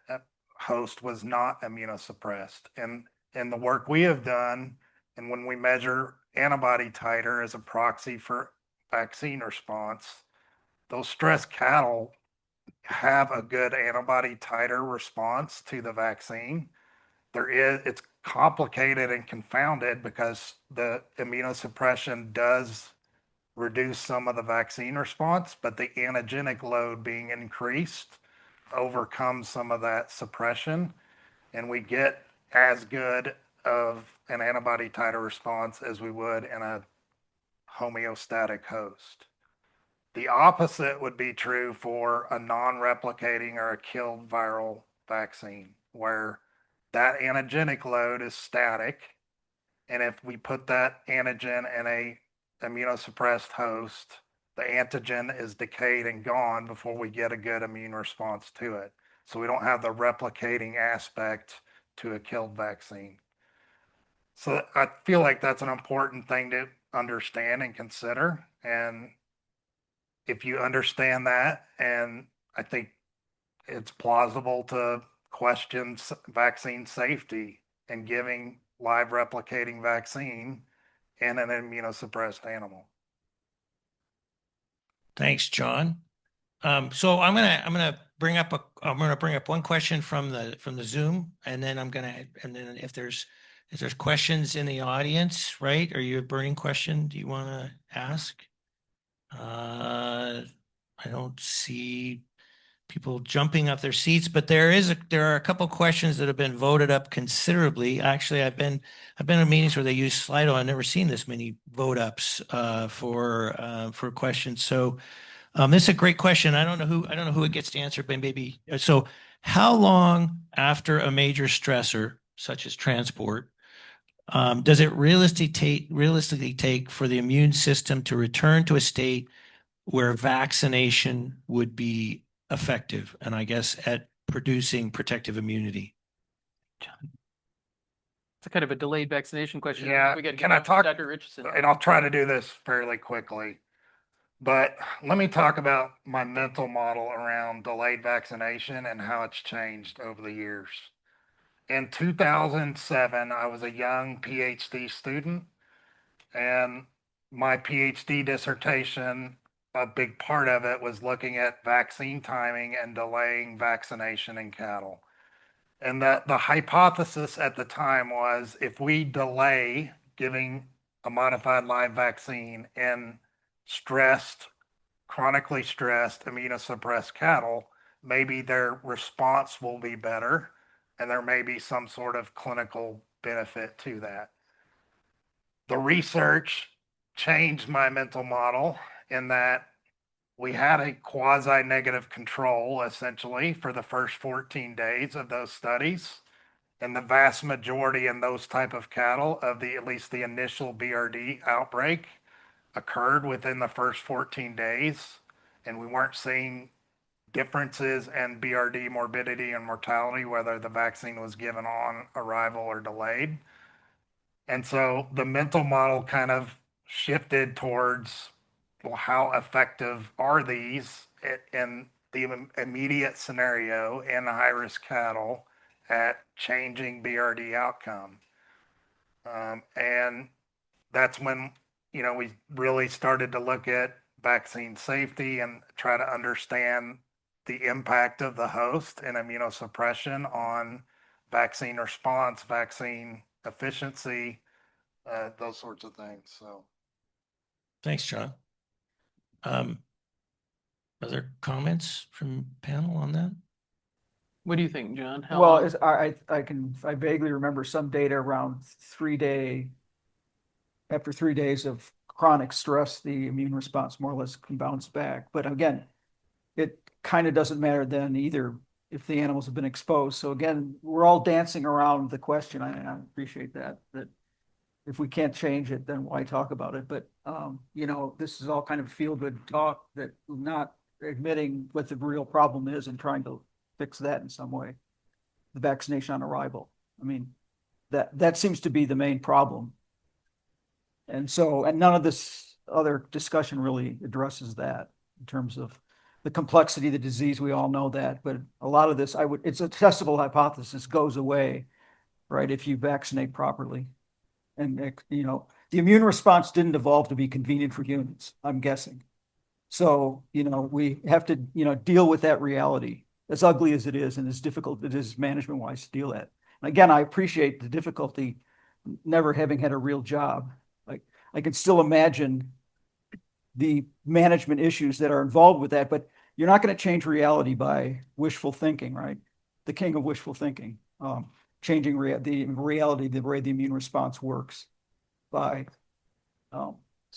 host was not immunosuppressed. And in the work we have done, and when we measure antibody titer as a proxy for vaccine response, those stressed cattle have a good antibody titer response to the vaccine. It's complicated and confounded because the immunosuppression does reduce some of the vaccine response, but the antigenic load being increased overcomes some of that suppression, and we get as good of an antibody titer response as we would in a homeostatic host. The opposite would be true for a non-replicating or a killed viral vaccine, where that antigenic load is static, and if we put that antigen in a immunosuppressed host, the antigen is decayed and gone before we get a good immune response to it. So we don't have the replicating aspect to a killed vaccine. So I feel like that's an important thing to understand and consider. And if you understand that, and I think it's plausible to question vaccine safety and giving live replicating vaccine in an immunosuppressed animal. Thanks, John. So I'm gonna bring up one question from the Zoom, and then if there's questions in the audience, right? Are you a burning question? Do you want to ask? I don't see people jumping off their seats, but there are a couple questions that have been voted up considerably. Actually, I've been in meetings where they use Slido. I've never seen this many vote ups for questions. So this is a great question. I don't know who it gets to answer, but maybe so. How long after a major stressor, such as transport, does it realistically take for the immune system to return to a state where vaccination would be effective, and I guess at producing protective immunity? It's a kind of a delayed vaccination question. Yeah, We got to can get I talk? Dr. Richardson. And I'll try to do this fairly quickly. But let me talk about my mental model around delayed vaccination and how it's changed over the years. In 2007, I was a young PhD student, and my PhD dissertation, a big part of it was looking at vaccine timing and delaying vaccination in cattle. And that the hypothesis at the time was if we delay giving a modified live vaccine in stressed, chronically stressed, immunosuppressed cattle, maybe their response will be better and there may be some sort of clinical benefit to that. The research changed my mental model in that we had a quasi negative control essentially for the first 14 days of those studies. And the vast majority in those type of cattle of the at least the initial BRD outbreak occurred within the first 14 days. And we weren't seeing differences in BRD morbidity and mortality, whether the vaccine was given on arrival or delayed. And so the mental model kind of shifted towards, well, how effective are these in the immediate scenario in high risk cattle at changing BRD outcome? And that's when, we really started to look at vaccine safety and try to understand the impact of the host and immunosuppression on vaccine response, vaccine efficiency, those sorts of things. So, Thanks, John. Other comments from panel on that? What do you think, John? How Well, long? I vaguely remember some data around after 3 days of chronic stress, the immune response more or less can bounce back. But again, it kind of doesn't matter then either if the animals have been exposed. So again, we're all dancing around the question. I appreciate that if we can't change it, then why talk about it? But this is all kind of feel good talk that not admitting what the real problem is and trying to fix that in some way. The vaccination on arrival. I mean, that seems to be the main problem. And none of this other discussion really addresses that in terms of the complexity of the disease. We all know that, but a lot of this, it's a testable hypothesis, goes away, right, if you vaccinate properly. And the immune response didn't evolve to be convenient for humans, I'm guessing. So we have to deal with that reality, as ugly as it is and as difficult it is management wise to deal with it. And again, I appreciate the difficulty never having had a real job. Like, I can still imagine the management issues that are involved with that, but you're not going to change reality by wishful thinking, right? The king of wishful thinking, changing the reality, the way the immune response works by a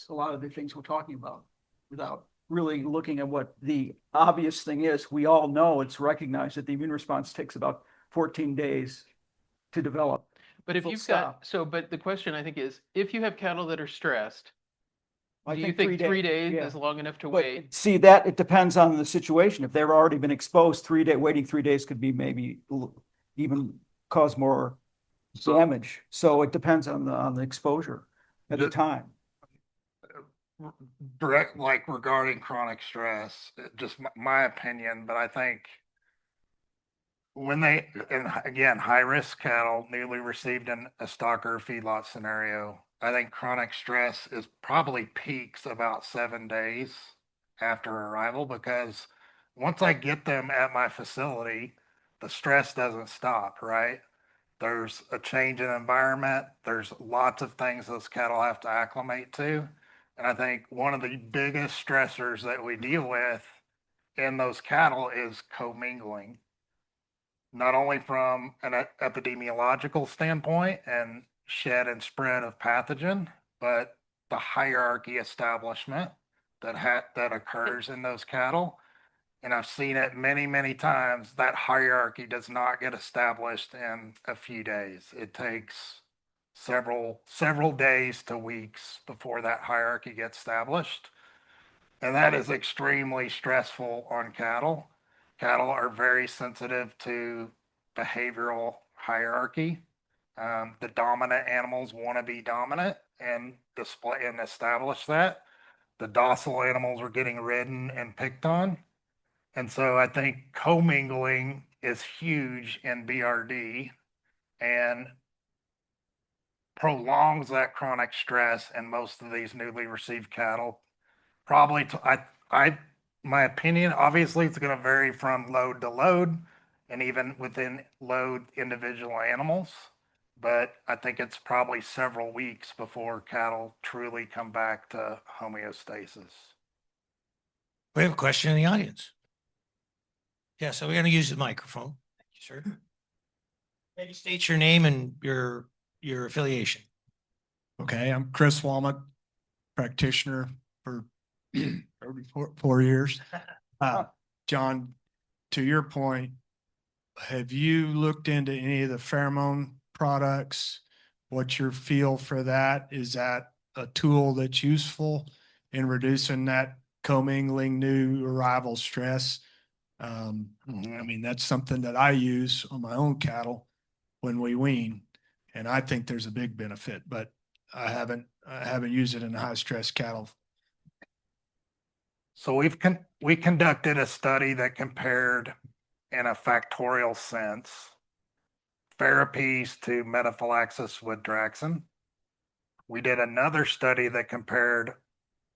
lot of the things we're talking about without really looking at what the obvious thing is. We all know, it's recognized that the immune response takes about 14 days to develop. But if you've got, but the question I think is, if you have cattle that are stressed, do you think 3 days is long enough to wait? See, that it depends on the situation. If they've already been exposed, waiting 3 days could be maybe even cause more damage. So it depends on the exposure at the time. direct, like regarding chronic stress, just my opinion, but I think when and again, high risk cattle newly received in a stocker feedlot scenario, I think chronic stress is probably peaks about 7 days after arrival, because once I get them at my facility, the stress doesn't stop, right? There's a change in environment. There's lots of things those cattle have to acclimate to. And I think one of the biggest stressors that we deal with in those cattle is commingling, not only from an epidemiological standpoint and shed and spread of pathogen, but the hierarchy establishment that occurs in those cattle. And I've seen it many, many times. That hierarchy does not get established in a few days. It takes several days to weeks before that hierarchy gets established. And that is extremely stressful on cattle. Cattle are very sensitive to behavioral hierarchy. The dominant animals want to be dominant and display and establish that. The docile animals are getting ridden and picked on. And so I think commingling is huge in BRD and prolongs that chronic stress in most of these newly received cattle. Probably, my opinion, obviously it's going to vary from load to load and even within load individual animals. But I think it's probably several weeks before cattle truly come back to homeostasis. We have a question in the audience. Yeah, so we're going to use the microphone. Thank you, sir. Maybe state your name and your affiliation. Okay, I'm Chris Walmut, practitioner for 4 years. John, to your point, have you looked into any of the pheromone products? What's your feel for that? Is that a tool that's useful in reducing that commingling new arrival stress? I mean, that's something that I use on my own cattle when we wean, and I think there's a big benefit, but I haven't used it in high stress cattle. So we conducted a study that compared in a factorial sense therapies to metaphylaxis with Draxxin. We did another study that compared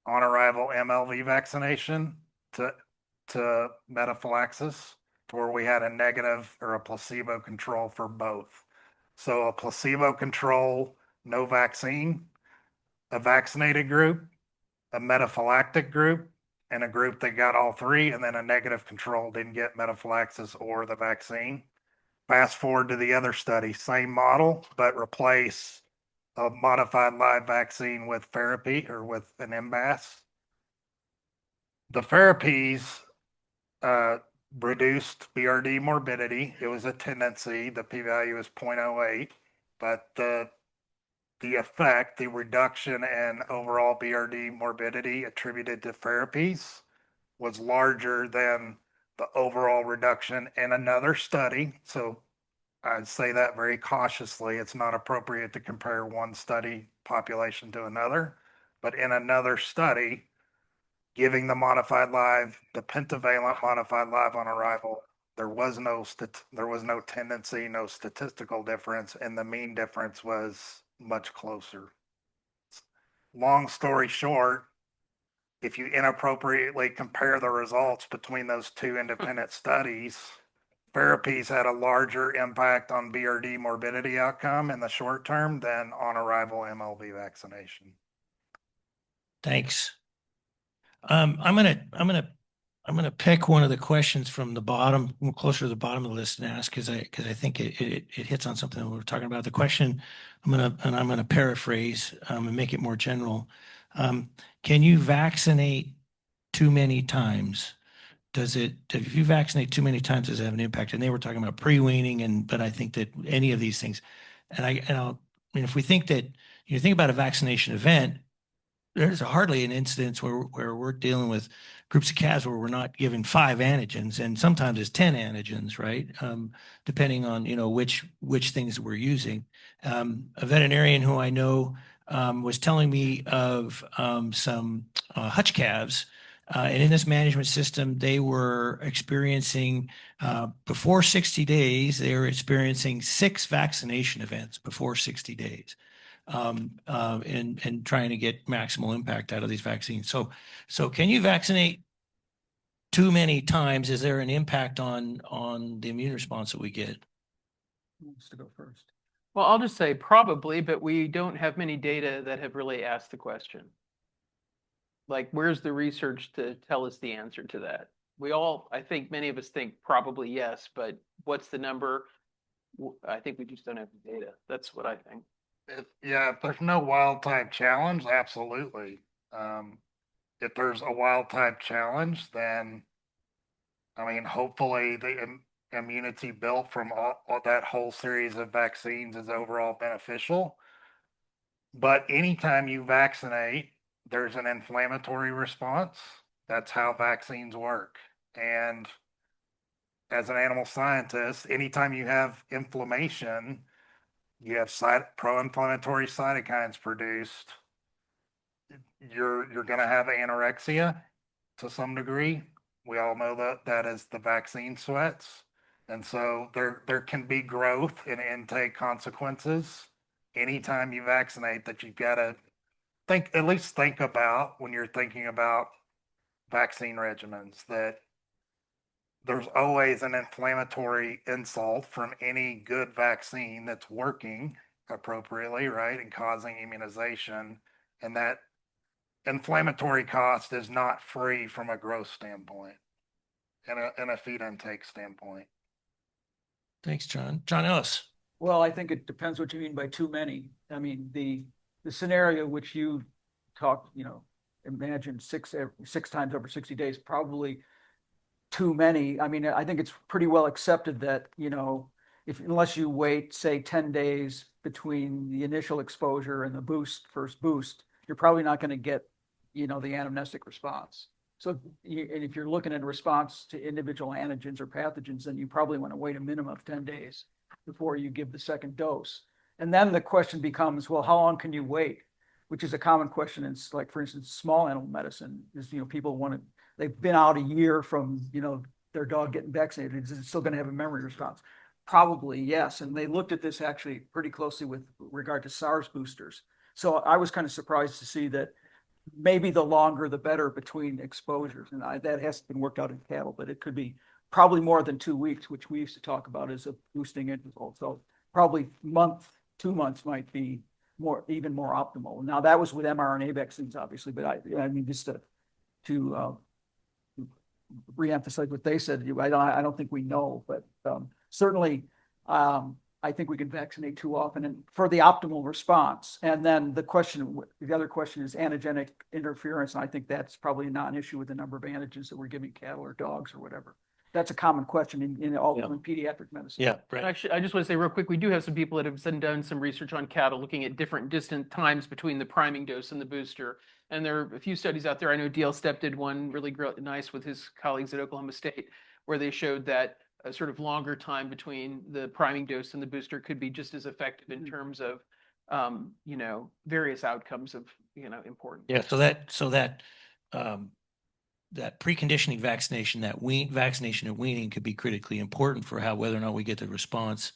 on arrival MLV vaccination to metaphylaxis, where we had a negative or a placebo control for both. So a placebo control, no vaccine, a vaccinated group, a metaphylactic group, and a group that got all three, and then a negative control didn't get metaphylaxis or the vaccine. Fast forward to the other study, same model, but replace a modified live vaccine with therapy or with an MBAS. The therapies reduced BRD morbidity. It was a tendency. The p-value is 0.08, but the effect, the reduction in overall BRD morbidity attributed to therapies was larger than the overall reduction in another study. So I'd say that very cautiously. It's not appropriate to compare one study population to another, but in another study, giving the modified live, the pentavalent modified live on arrival, there was no tendency, no statistical difference, and the mean difference was much closer. Long story short, if you inappropriately compare the results between those two independent studies, therapies had a larger impact on BRD morbidity outcome in the short term than on arrival MLV vaccination. Thanks. I'm gonna pick one of the questions from the bottom, closer to the bottom of the list, and ask because I think it hits on something that we're talking about. The question I'm gonna paraphrase and make it more general. Can you vaccinate too many times? If you vaccinate too many times, does it have an impact? And they were talking about pre-weaning, but I think that any of these things, I mean, if we think that you think about a vaccination event, there's hardly an instance where we're dealing with groups of calves where we're not giving 5 antigens, and sometimes it's 10 antigens, right? Depending on which things we're using. A veterinarian who I know was telling me of some hutch calves, and in this management system, they were experiencing before 60 days, they were experiencing 6 vaccination events before 60 days. And trying to get maximal impact out of these vaccines. So can you vaccinate too many times? Is there an impact on the immune response that we get? Who wants to go first? Well, I'll just say probably, but we don't have many data that have really asked the question. Like, where's the research to tell us the answer to that? I think many of us think probably yes, but what's the number? I think we just don't have the data. That's what I think. If there's no wild type challenge, absolutely. If there's a wild type challenge, then I mean, hopefully the immunity built from all that whole series of vaccines is overall beneficial. But anytime you vaccinate, there's an inflammatory response. That's how vaccines work. And as an animal scientist, anytime you have inflammation, you have pro-inflammatory cytokines produced. You're going to have anorexia to some degree. We all know that that is the vaccine sweats. And so there can be growth and intake consequences anytime you vaccinate that you've got to at least think about when you're thinking about vaccine regimens, that there's always an inflammatory insult from any good vaccine that's working appropriately, right, and causing immunization. And that inflammatory cost is not free from a growth standpoint and a feed intake standpoint. Thanks, John. John Ellis. Well, I think it depends what you mean by too many. I mean, the scenario which you talked, imagine six times over 60 days, probably too many. I mean, I think it's pretty well accepted that, unless you wait, say, 10 days between the initial exposure and the first boost, you're probably not going to get, the anamnestic response. So, and if you're looking at a response to individual antigens or pathogens, then you probably want to wait a minimum of 10 days before you give the second dose. And then the question becomes, well, how long can you wait? Which is a common question. It's like, for instance, small animal medicine is, people they've been out a year from, their dog getting vaccinated. Is it still going to have a memory response? Probably, yes. And they looked at this actually pretty closely with regard to SARS boosters. So I was kind of surprised to see that maybe the longer the better between exposures. And that hasn't been worked out in cattle, but it could be probably more than 2 weeks, which we used to talk about as a boosting interval. So probably 2 months might be even more optimal. Now that was with mRNA vaccines, obviously, but I mean, just to reemphasize what they said, I don't think we know, but certainly I think we can vaccinate too often and for the optimal response. And then the other question is antigenic interference. And I think that's probably a non-issue with the number of antigens that we're giving cattle or dogs or whatever. That's a common question in pediatric medicine. Yeah, right. Actually, I just want to say real quick, we do have some people that have done some research on cattle looking at different distant times between the priming dose and the booster. And there are a few studies out there. I know D.L. Stepp did one really nice with his colleagues at Oklahoma State, where they showed that a sort of longer time between the priming dose and the booster could be just as effective in terms of, various outcomes of, important. Yeah. That preconditioning vaccination, vaccination and weaning could be critically important for whether or not we get the response.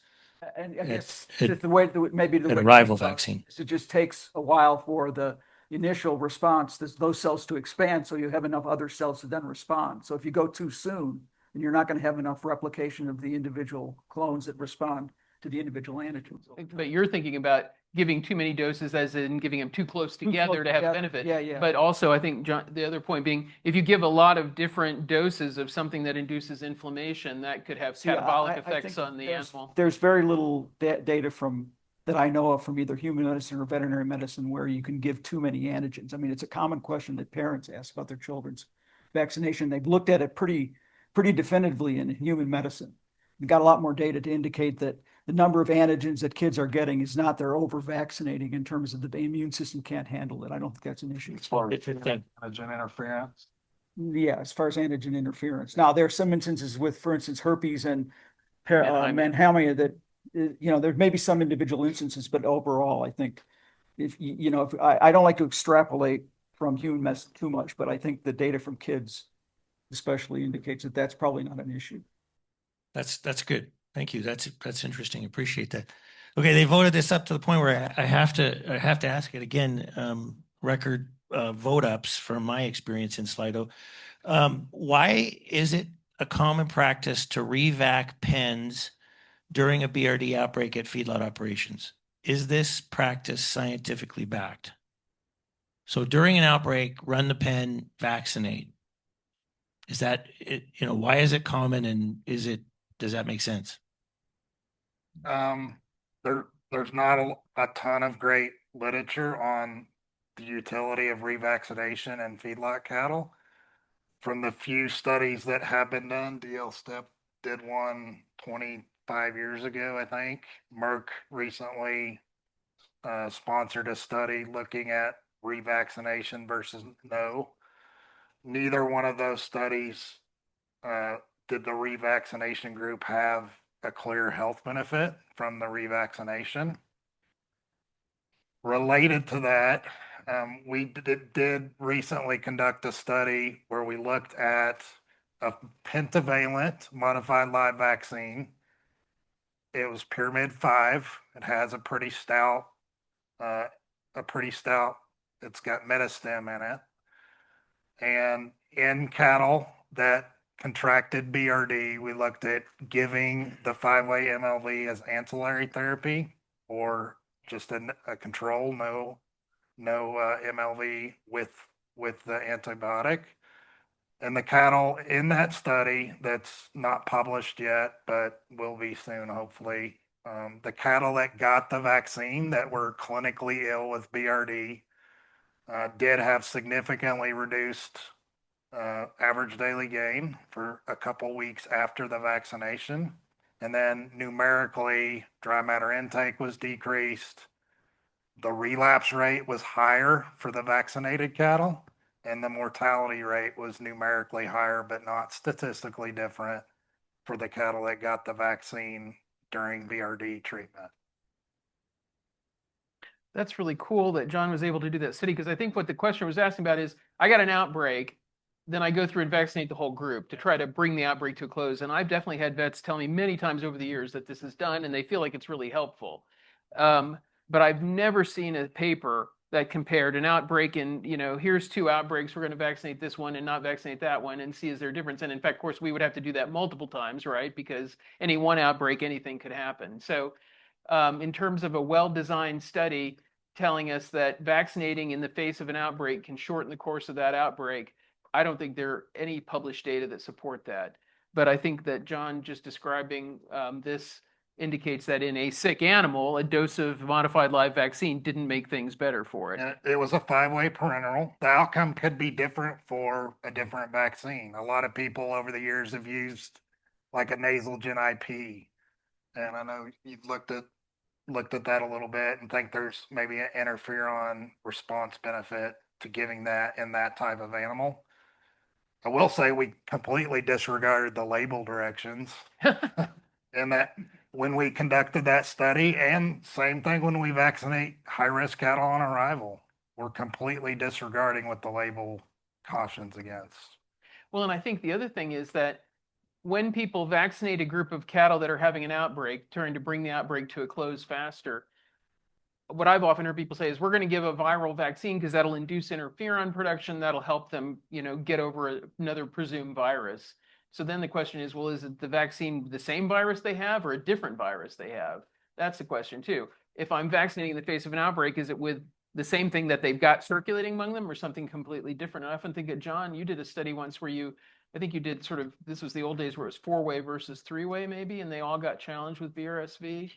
And I guess At- the way maybe the an way arrival to think about vaccine. it is it just takes a while for the initial response, those cells to expand, so you have enough other cells to then respond. So if you go too soon, then you're not going to have enough replication of the individual clones that respond to the individual antigens. But you're thinking about giving too many doses, as in giving them too close together to have benefit. Yeah. But also, I think, John, the other point being, if you give a lot of different doses of something that induces inflammation, that could have catabolic effects think on the there's- animal. There's very little data that I know of from either human medicine or veterinary medicine where you can give too many antigens. I mean, it's a common question that parents ask about their children's vaccination. They've looked at it pretty definitively in human medicine. We've got a lot more data to indicate that the number of antigens that kids are getting is not they're over vaccinating in terms of the immune system can't handle it. I don't think that's an issue. As far as Interesting. antigen interference. Yeah, as far as antigen interference. Now, there are some instances with, for instance, herpes and manhamia that, there may be some individual instances, but overall, I think if I don't like to extrapolate from human medicine too much, but I think the data from kids especially indicates that that's probably not an issue. That's good. Thank you. That's interesting. Appreciate that. Okay, they voted this up to the point where I have to ask it again. Record vote ups from my experience in Slido. Why is it a common practice to revac pens during a BRD outbreak at feedlot operations? Is this practice scientifically backed? So during an outbreak, run the pen, vaccinate. Is that it, why is it common and does that make sense? There's not a ton of great literature on the utility of revaccination in feedlot cattle. From the few studies that have been done, DL Step did one 25 years ago, I think. Merck recently sponsored a study looking at revaccination versus no. Neither one of those studies did the revaccination group have a clear health benefit from the revaccination. Related to that, we did recently conduct a study where we looked at a pentavalent modified live vaccine. It was Pyramid 5. It has uh, a pretty stout, it's got metastem in it. And in cattle that contracted BRD, we looked at giving the 5-way MLV as ancillary therapy or just a control, no MLV with the antibiotic. And the cattle in that study that's not published yet, but will be soon, hopefully. The cattle that got the vaccine that were clinically ill with BRD did have significantly reduced average daily gain for a couple weeks after the vaccination. And then numerically, dry matter intake was decreased. The relapse rate was higher for the vaccinated cattle, and the mortality rate was numerically higher, but not statistically different for the cattle that got the vaccine during BRD treatment. That's really cool that John was able to do that study, because I think what the question was asking about is, I got an outbreak, then I go through and vaccinate the whole group to try to bring the outbreak to a close. And I've definitely had vets tell me many times over the years that this is done and they feel like it's really helpful. But I've never seen a paper that compared an outbreak in, here's 2 outbreaks, we're going to vaccinate this one and not vaccinate that one and see is there a difference. And in fact, of course, we would have to do that multiple times, right? Because any one outbreak, anything could happen. So in terms of a well-designed study telling us that vaccinating in the face of an outbreak can shorten the course of that outbreak, I don't think there are any published data that support that. But I think that John just describing this indicates that in a sick animal, a dose of modified live vaccine didn't make things better for it. And it was a 5-way parenteral. The outcome could be different for a different vaccine. A lot of people over the years have used like a nasal gen IP. And I know you've looked at that a little bit and think there's maybe an interferon response benefit to giving that in that type of animal. I will say we completely disregarded the label directions and that when we conducted that study, and same thing when we vaccinate high risk cattle on arrival, we're completely disregarding what the label cautions against. Well, and I think the other thing is that when people vaccinate a group of cattle that are having an outbreak, trying to bring the outbreak to a close faster, what I've often heard people say is we're going to give a viral vaccine because that'll induce interferon production, that'll help them, get over another presumed virus. So then the question is, well, is it the vaccine the same virus they have or a different virus they have? That's the question too. If I'm vaccinating in the face of an outbreak, is it with the same thing that they've got circulating among them or something completely different? And I often think that, John, you did a study once where I think you did sort of, this was the old days where it was 4-way versus 3-way maybe, and they all got challenged with BRSV.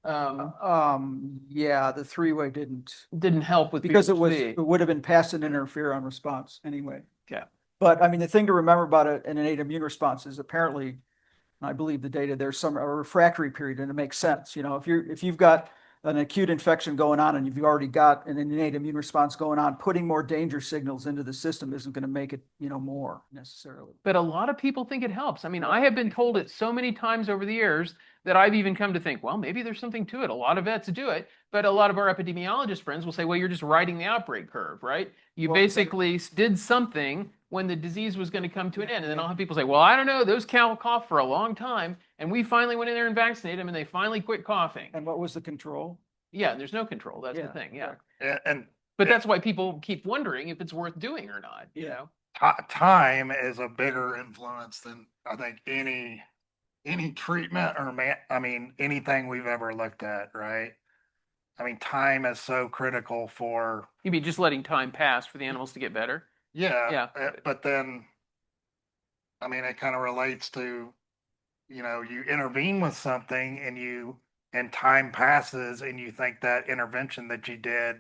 Yeah, the 3-way Didn't help with because it BRSV. would have been passive interferon response anyway. Yeah. But I mean, the thing to remember about an innate immune response is apparently, I believe the data, there's a refractory period, and it makes sense. If you've got an acute infection going on and you've already got an innate immune response going on, putting more danger signals into the system isn't going to make it, more necessarily. But a lot of people think it helps. I mean, I have been told it so many times over the years that I've even come to think, well, maybe there's something to it. A lot of vets do it, but a lot of our epidemiologist friends will say, well, you're just riding the outbreak curve, right? You basically did something when the disease was going to come to an end. And then I'll have people say, well, I don't know, those cattle cough for a long time, and we finally went in there and vaccinated them, and they finally quit coughing. And what was the control? Yeah, there's no control. That's the thing. Yeah. But that's why people keep wondering if it's worth doing or not. Time is a bigger influence than I think any treatment or anything we've ever looked at, right? I mean, time is so critical for. You mean just letting time pass for the animals to get better? Yeah. Yeah. But then I mean, it kind of relates to, you intervene with something and time passes and you think that intervention that you did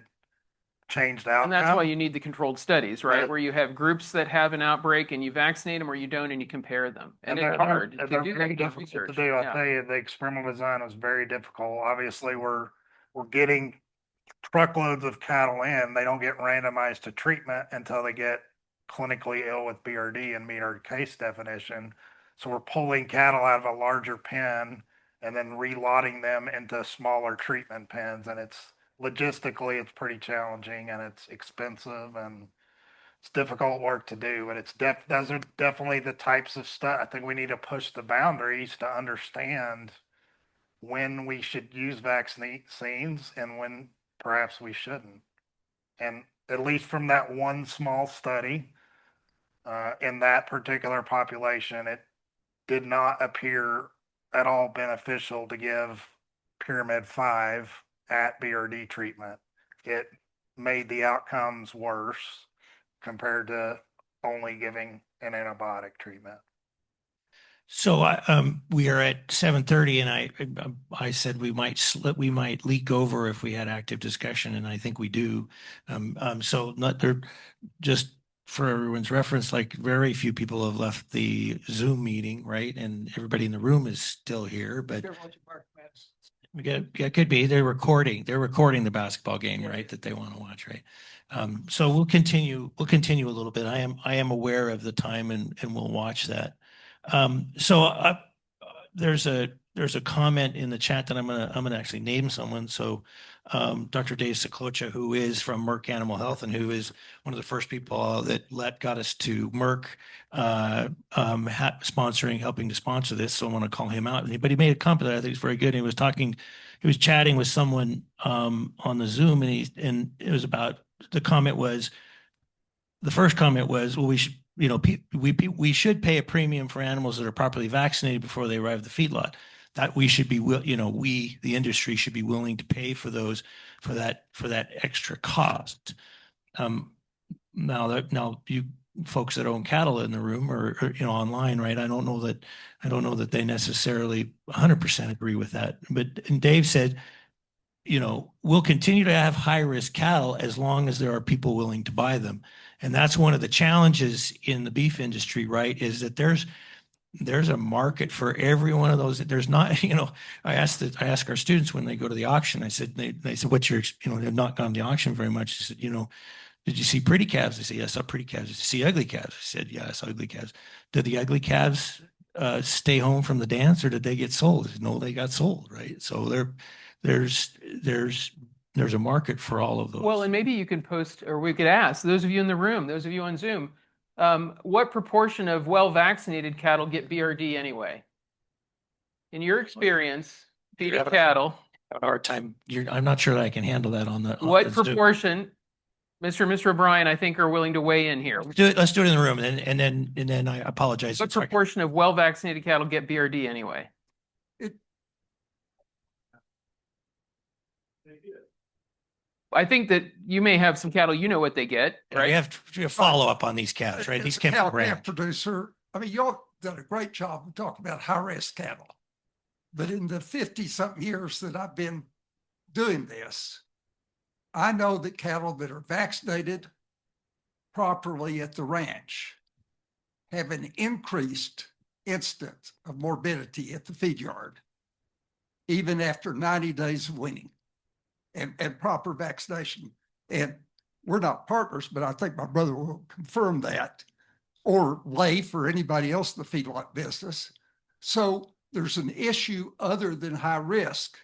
changed And that's why outcome. you need the controlled studies, right? Yeah. Where you have groups that have an outbreak and you vaccinate them or you don't and you compare them. And it's hard to They're do very that kind of difficult to research. do. I'll Yeah. tell you, the experimental design was very difficult. Obviously, we're getting truckloads of cattle in. They don't get randomized to treatment until they get clinically ill with BRD and meet our case definition. So we're pulling cattle out of a larger pen and then relotting them into smaller treatment pens. And it's logistically, it's pretty challenging and it's expensive and it's difficult work to do, but those are definitely the types of stuff. I think we need to push the boundaries to understand when we should use vaccines and when perhaps we shouldn't. And at least from that one small study, in that particular population, it did not appear at all beneficial to give Pyramid 5 at BRD treatment. It made the outcomes worse compared to only giving an antibiotic treatment. So we are at 7:30, and I said we might leak over if we had active discussion, and I think we do. So not there, just for everyone's reference, like very few people have left the Zoom meeting, right? And everybody in the room is still here, but yeah, it could be they're recording the basketball game, right? That they want to watch, right? So we'll continue a little bit. I am aware of the time and we'll watch that. So there's a comment in the chat that I'm gonna actually name someone. So Dr. Dave Saklocha, who is from Merck Animal Health and who is one of the first people that got us to Merck helping to sponsor this. So I want to call him out. But he made a comment that I think is very good. He was chatting with someone on the Zoom, and it was about the first comment was, well, we should, we should pay a premium for animals that are properly vaccinated before they arrive at the feedlot. That we should be, the industry should be willing to pay for that extra cost. Now you folks that own cattle in the room or online, right? I don't know that they necessarily 100% agree with that. And Dave said, we'll continue to have high risk cattle as long as there are people willing to buy them. And that's one of the challenges in the beef industry, right? Is that there's a market for every one of those. There's not, I ask our students when they go to the auction, they said, what's your, they've not gone to the auction very much. I said, did you see pretty calves? They say, yes, I saw pretty calves. Did you see ugly calves? I said, yeah, I saw ugly calves. Did the ugly calves stay home from the dance or did they get sold? I said, no, they got sold, right? So there's a market for all of those. Well, and maybe you can post, or we could ask those of you in the room, those of you on Zoom, what proportion of well-vaccinated cattle get BRD anyway? In your experience, feeding cattle, I have a hard time. I'm not sure that I can handle that on the. what proportion, Mr. and Mr. O'Brien, I think are willing to weigh in here? Let's do it in the room, and then I apologize. What proportion of well-vaccinated cattle get BRD anyway? I think that you may have some cattle, what they get, right? We have to follow up on these calves, right? These came from Calf producer. I mean, y'all done a great job of talking about high risk cattle, but in the 50-something years that I've been doing this, I know that cattle that are vaccinated properly at the ranch have an increased instance of morbidity at the feed yard, even after 90 days of weaning and proper vaccination. And we're not partners, but I think my brother will confirm that, or Leif or anybody else in the feedlot business. So there's an issue other than high risk.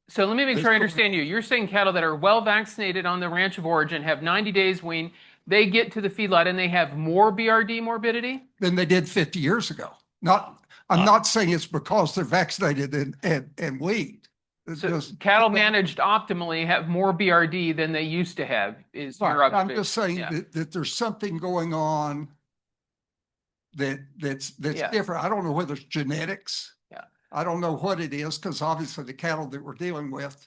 So let me make sure I understand you. You're saying cattle that are well vaccinated on the ranch of origin have 90 days wean, they get to the feedlot and they have more BRD morbidity Than they did 50 years ago. I'm not saying it's because they're vaccinated and weaned. So cattle managed optimally have more BRD than they used to have, is your observation. I'm just saying that there's something going on that's different. I don't know whether it's genetics. Yeah. I don't know what it is, because obviously the cattle that we're dealing with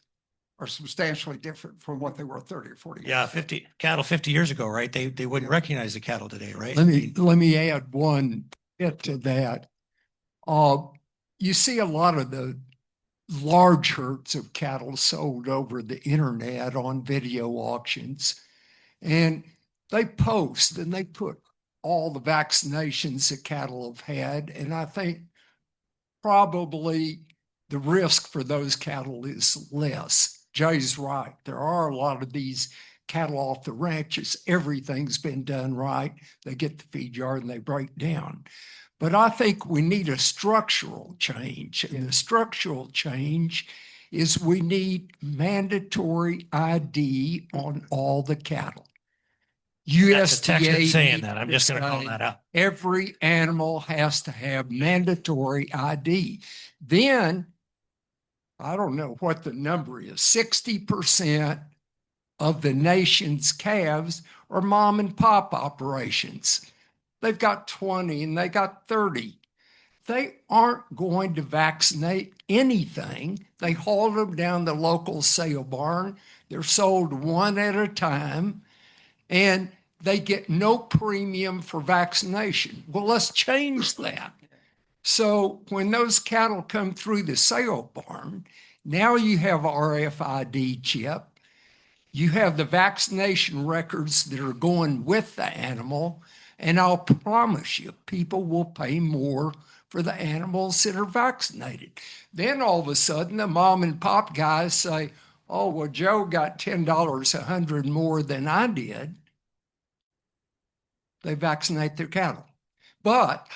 are substantially different from what they were 30 or 40 years Yeah, ago. 50 cattle 50 years ago, right? They wouldn't recognize the cattle today, right? Let me add one bit to that. You see a lot of the large herds of cattle sold over the internet on video auctions, and they post and they put all the vaccinations that cattle have had. And I think probably the risk for those cattle is less. Jay's right. There are a lot of these cattle off the ranches. Everything's been done right. They get the feed yard and they break down. But I think we need a structural change. And the structural change is we need mandatory ID on all the cattle. That's a text that's saying USDA that. I'm just going to call say that out. every animal has to have mandatory ID. Then, I don't know what the number is, 60% of the nation's calves are mom and pop operations. They've got 20 and they got 30. They aren't going to vaccinate anything. They haul them down the local sale barn. They're sold one at a time, and they get no premium for vaccination. Well, let's change that. So when those cattle come through the sale barn, now you have RFID chip. You have the vaccination records that are going with the animal. And I'll promise you, people will pay more for the animals that are vaccinated. Then all of a sudden, the mom and pop guys say, oh, well, Joe got $10 a hundred more than I did. They vaccinate their cattle. But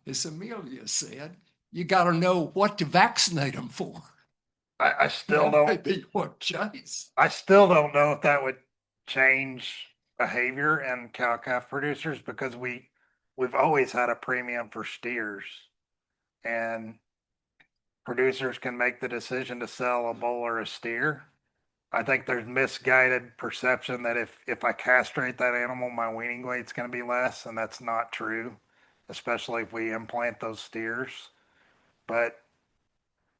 as Amelia said, you got to know what to vaccinate them for. I still That may don't, be what Jay's. I still don't know if that would change behavior in cow-calf producers because we've always had a premium for steers. And producers can make the decision to sell a bull or a steer. I think there's misguided perception that if I castrate that animal, my weaning weight's going to be less, and that's not true, especially if we implant those steers. But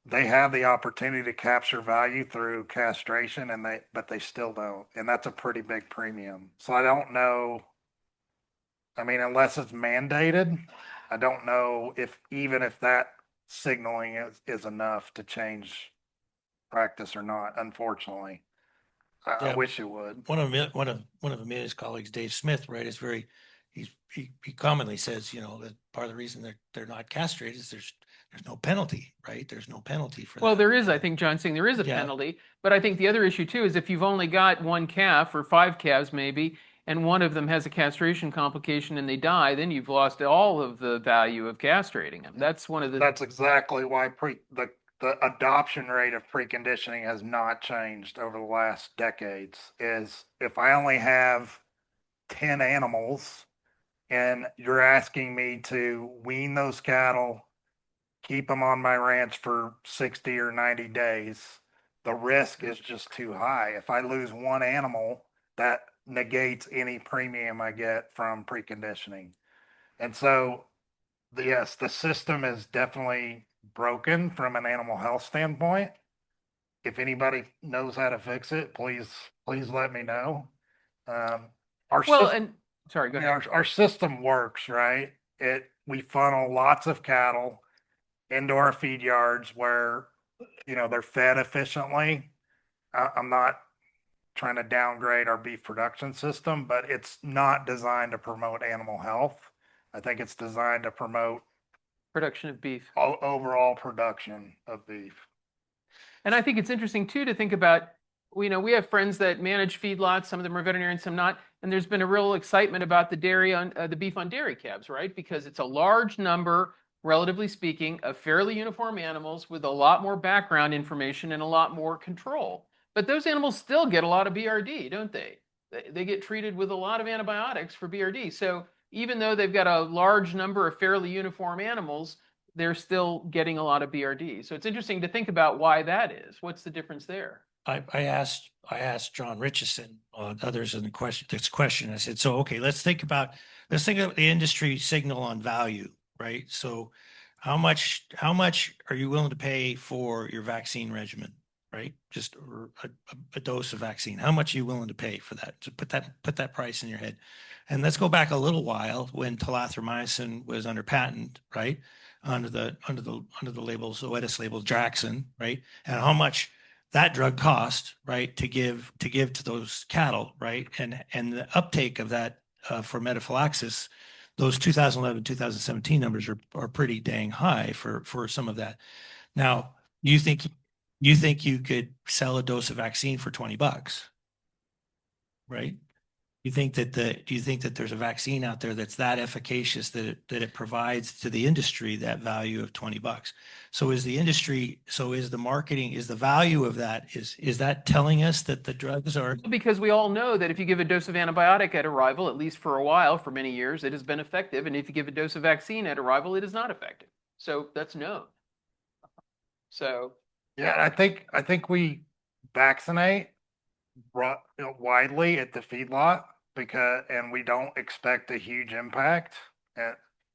they have the opportunity to capture value through castration, but they still don't, and that's a pretty big premium. So I don't know. I mean, unless it's mandated, I don't know even if that signaling is enough to change practice or not. Unfortunately, I Yeah. wish it would. One of Amelia's colleagues, Dave Smith, right, is very, he commonly says, you know, that part of the reason they're not castrated is there's no penalty, right? There's no penalty for Well, that. there is, I think John's saying there is a Yeah. penalty, but I think the other issue too is if you've only got one calf or 5 calves maybe, and one of them has a castration complication and they die, then you've lost all of the value of castrating them. That's one of the. That's exactly why the adoption rate of preconditioning has not changed over the last decades. Is if I only have 10 animals and you're asking me to wean those cattle, keep them on my ranch for 60 or 90 days, the risk is just too high. If I lose one animal, that negates any premium I get from preconditioning. And so, yes, the system is definitely broken from an animal health standpoint. If anybody knows how to fix it, please let me know. Our Well, system, and sorry, go you know, ahead. our system works, right? We funnel lots of cattle into our feed yards where, you know, they're fed efficiently. I'm not trying to downgrade our beef production system, but it's not designed to promote animal health. I think it's designed to promote Production of beef. overall production of beef. And I think it's interesting too to think about, you know, we have friends that manage feedlots, some of them are veterinarians, some not, and there's been a real excitement about the beef on dairy calves, right? Because it's a large number, relatively speaking, of fairly uniform animals with a lot more background information and a lot more control. But those animals still get a lot of BRD, don't they? They get treated with a lot of antibiotics for BRD. So even though they've got a large number of fairly uniform animals, they're still getting a lot of BRD. So it's interesting to think about why that is. What's the difference there? I asked John Richardson, others in this question. I said, so, okay, let's think about the industry signal on value, right? So how much are you willing to pay for your vaccine regimen, right? right? Just a dose of vaccine. How much are you willing to pay for that? To put that price in your head. And let's go back a little while when telithromycin was under patent, right? Under the labels, the Zoetis label Draxxin, right? And how much that drug cost, right, to give to those cattle, right? And the uptake of that for metaphylaxis, those 2011, 2017 numbers are pretty dang high for some of that. Now, you think you could sell a dose of vaccine for $20, right? Do you think that there's a vaccine out there that's that efficacious that it provides to the industry that value of $20? So is the marketing, is the value of that, is that telling us that the drugs are? Because we all know that if you give a dose of antibiotic at arrival, at least for a while, for many years, it has been effective. And if you give a dose of vaccine at arrival, it is not effective. So that's known. So Yeah, I think we vaccinate widely at the feedlot and we don't expect a huge impact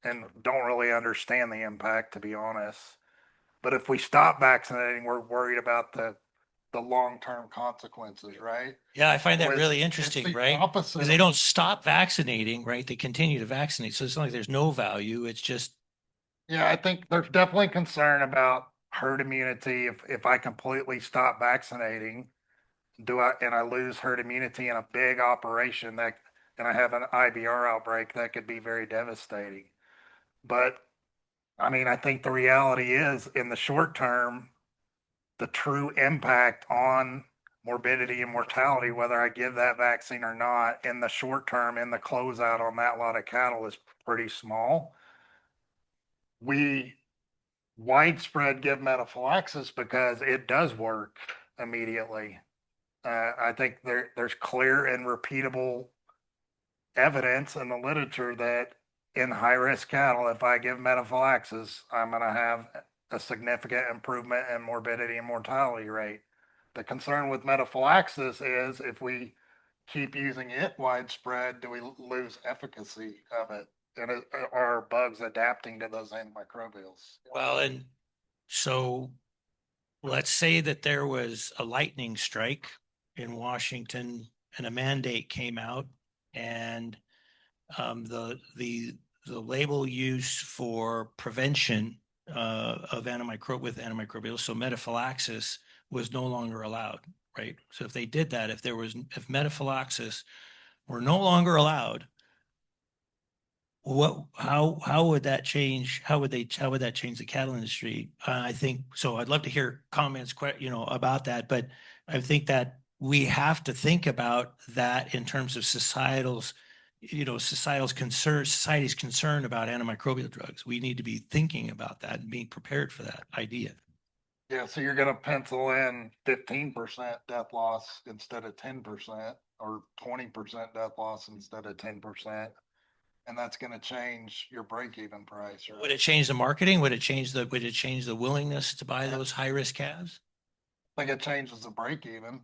and don't really understand the impact, to be honest. But if we stop vaccinating, we're worried about the long-term consequences, right? Yeah, I find that With- really it's interesting, the right? opposite Because they of- don't stop vaccinating, right? They continue to vaccinate. So it's not like there's no value. It's just, Yeah, I think there's definitely concern about herd immunity. If I completely stop vaccinating, and I lose herd immunity in a big operation and I have an IBR outbreak, that could be very devastating. But I mean, I think the reality is in the short term, the true impact on morbidity and mortality, whether I give that vaccine or not, in the short term, in the closeout on that lot of cattle is pretty small. We widespread give metaphylaxis because it does work immediately. I think there's clear and repeatable evidence in the literature that in high risk cattle, if I give metaphylaxis, I'm going to have a significant improvement in morbidity and mortality rate. The concern with metaphylaxis is if we keep using it widespread, do we lose efficacy of it? And are bugs adapting to those antimicrobials? well, and so let's say that there was a lightning strike in Washington and a mandate came out and the label used for prevention of antimicrobials, so metaphylaxis was no longer allowed, right? So if they did that, if metaphylaxis were no longer allowed, how would that change? How would that change the cattle industry? I think so. I'd love to hear comments, about that, but I think that we have to think about that in terms of society's concern about antimicrobial drugs. We need to be thinking about that and being prepared for that idea. Yeah, so you're gonna pencil in 15% death loss instead of 10%, or 20% death loss instead of 10%. And that's gonna change your break-even price, Would right? it change the marketing? Would it change the willingness to buy those high risk calves? I think it changes the break-even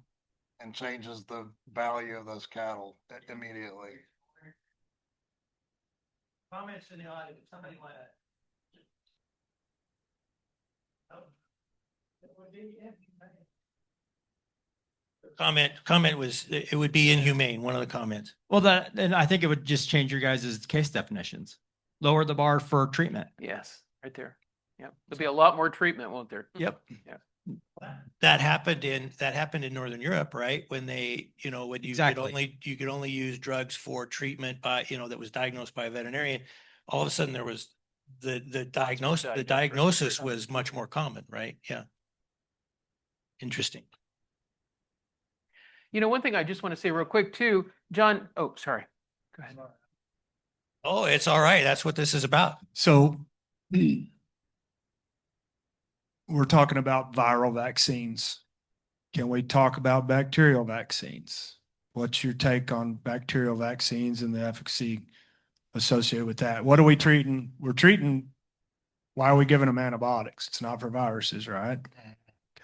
and changes the value of those cattle immediately. Comments in the audience, somebody want to? Comment was, it would be inhumane, one of the comments. Well, and I think it would just change your guys' case definitions. Lower the bar for treatment. yes, right there. Yep. There'll be a lot more treatment, won't there? Yep. That happened in Northern Europe, right? When when you Exactly. could only use drugs for treatment by, that was diagnosed by a veterinarian. All of a sudden there was the diagnosis was much more common, right? Yeah. Interesting. One thing I just want to say real quick too, John. Oh, sorry. Go ahead. Oh, it's all right. That's what this is about. So we're talking about viral vaccines. Can we talk about bacterial vaccines? What's your take on bacterial vaccines and the efficacy associated with that? What are we treating? Why are we giving them antibiotics? It's not for viruses, right?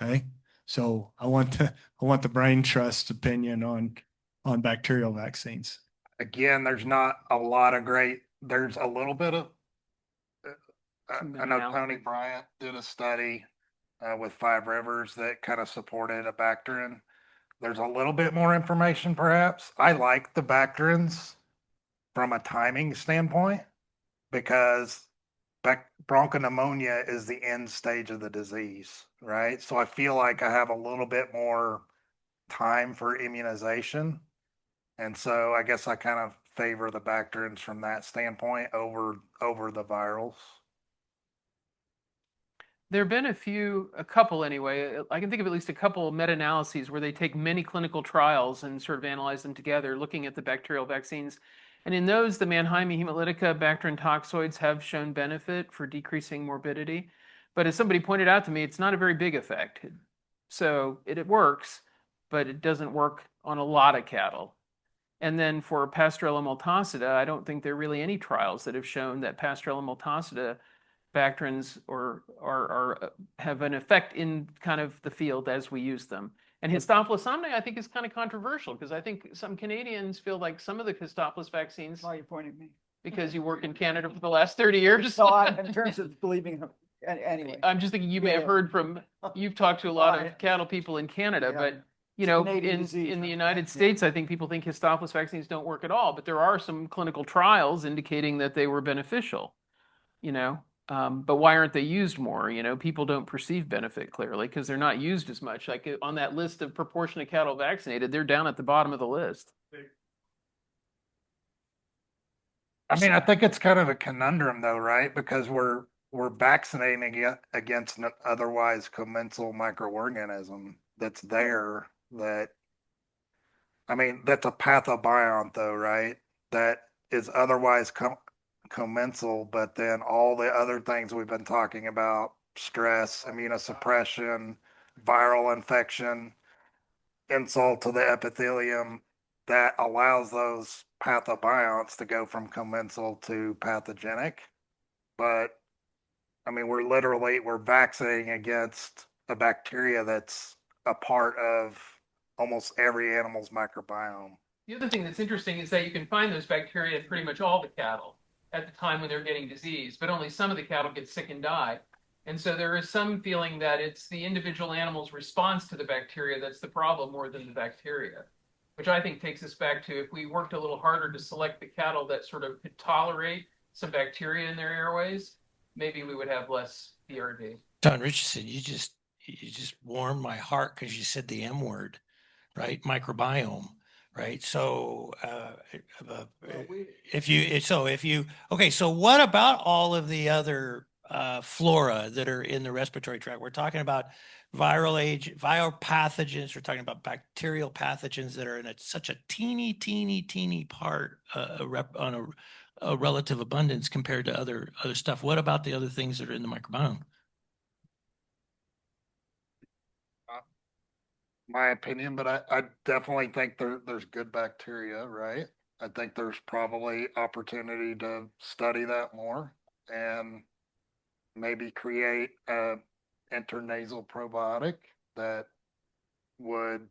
Okay. So I want the brain trust opinion on bacterial vaccines. Again, there's not a lot of there's a little bit of, I know Tony Bryant did a study with Five Rivers that kind of supported a Bactrin. There's a little bit more information, perhaps. I like the Bactrins from a timing standpoint because bronchopneumonia is the end stage of the disease, right? So I feel like I have a little bit more time for immunization. And so I guess I kind of favor the Bactrians from that standpoint over the virals. There have been a couple anyway. I can think of at least a couple meta-analyses where they take many clinical trials and sort of analyze them together, looking at the bacterial vaccines. And in those, the Mannheimia hemolytica Bactrin toxoids have shown benefit for decreasing morbidity. But as somebody pointed out to me, it's not a very big effect. So it works, but it doesn't work on a lot of cattle. And then for Pasteurella multocida, I don't think there are really any trials that have shown that Pasteurella multocida Bactrins have an effect in kind of the field as we use them. And Histophilus somni, I think, is kind of controversial because I think some Canadians feel like some of the Histophilus vaccines. Why are you pointing at me? Because you work in Canada for the last 30 years. No, in terms of believing, anyway. I'm just thinking you may have heard from, you've talked to a lot of cattle people in Canada, but you know, in the United States, I think people think Histophilus vaccines don't work at all, but there are some clinical trials indicating that they were beneficial, you know. But why aren't they used more? You know, people don't perceive benefit clearly because they're not used as much. Like on that list of proportion of cattle vaccinated, they're down at the bottom of the list. I mean, I think it's kind of a conundrum though, right? Because we're vaccinating against an otherwise commensal microorganism that's there that, I mean, that's a pathobiont though, right? That is otherwise commensal, but then all the other things we've been talking about, stress, immunosuppression, viral infection, insult to the epithelium, that allows those pathobionts to go from commensal to pathogenic. But I mean, we're vaccinating against a bacteria that's a part of almost every animal's microbiome. The other thing that's interesting is that you can find those bacteria in pretty much all the cattle at the time when they're getting disease, but only some of the cattle get sick and die. And so there is some feeling that it's the individual animal's response to the bacteria that's the problem more than the bacteria, which I think takes us back to if we worked a little harder to select the cattle that sort of could tolerate some bacteria in their airways, maybe we would have less BRD. Don Richardson, you just warmed my heart because you said the M word, right? Microbiome, right? So if you okay, so what about all of the other flora that are in the respiratory tract? We're talking about viral pathogens. We're talking about bacterial pathogens that are in such a teeny part on a relative abundance compared to other stuff. What about the other things that are in the microbiome? My opinion, but I definitely think there's good bacteria, right? I think there's probably opportunity to study that more and maybe create a intranasal probiotic that would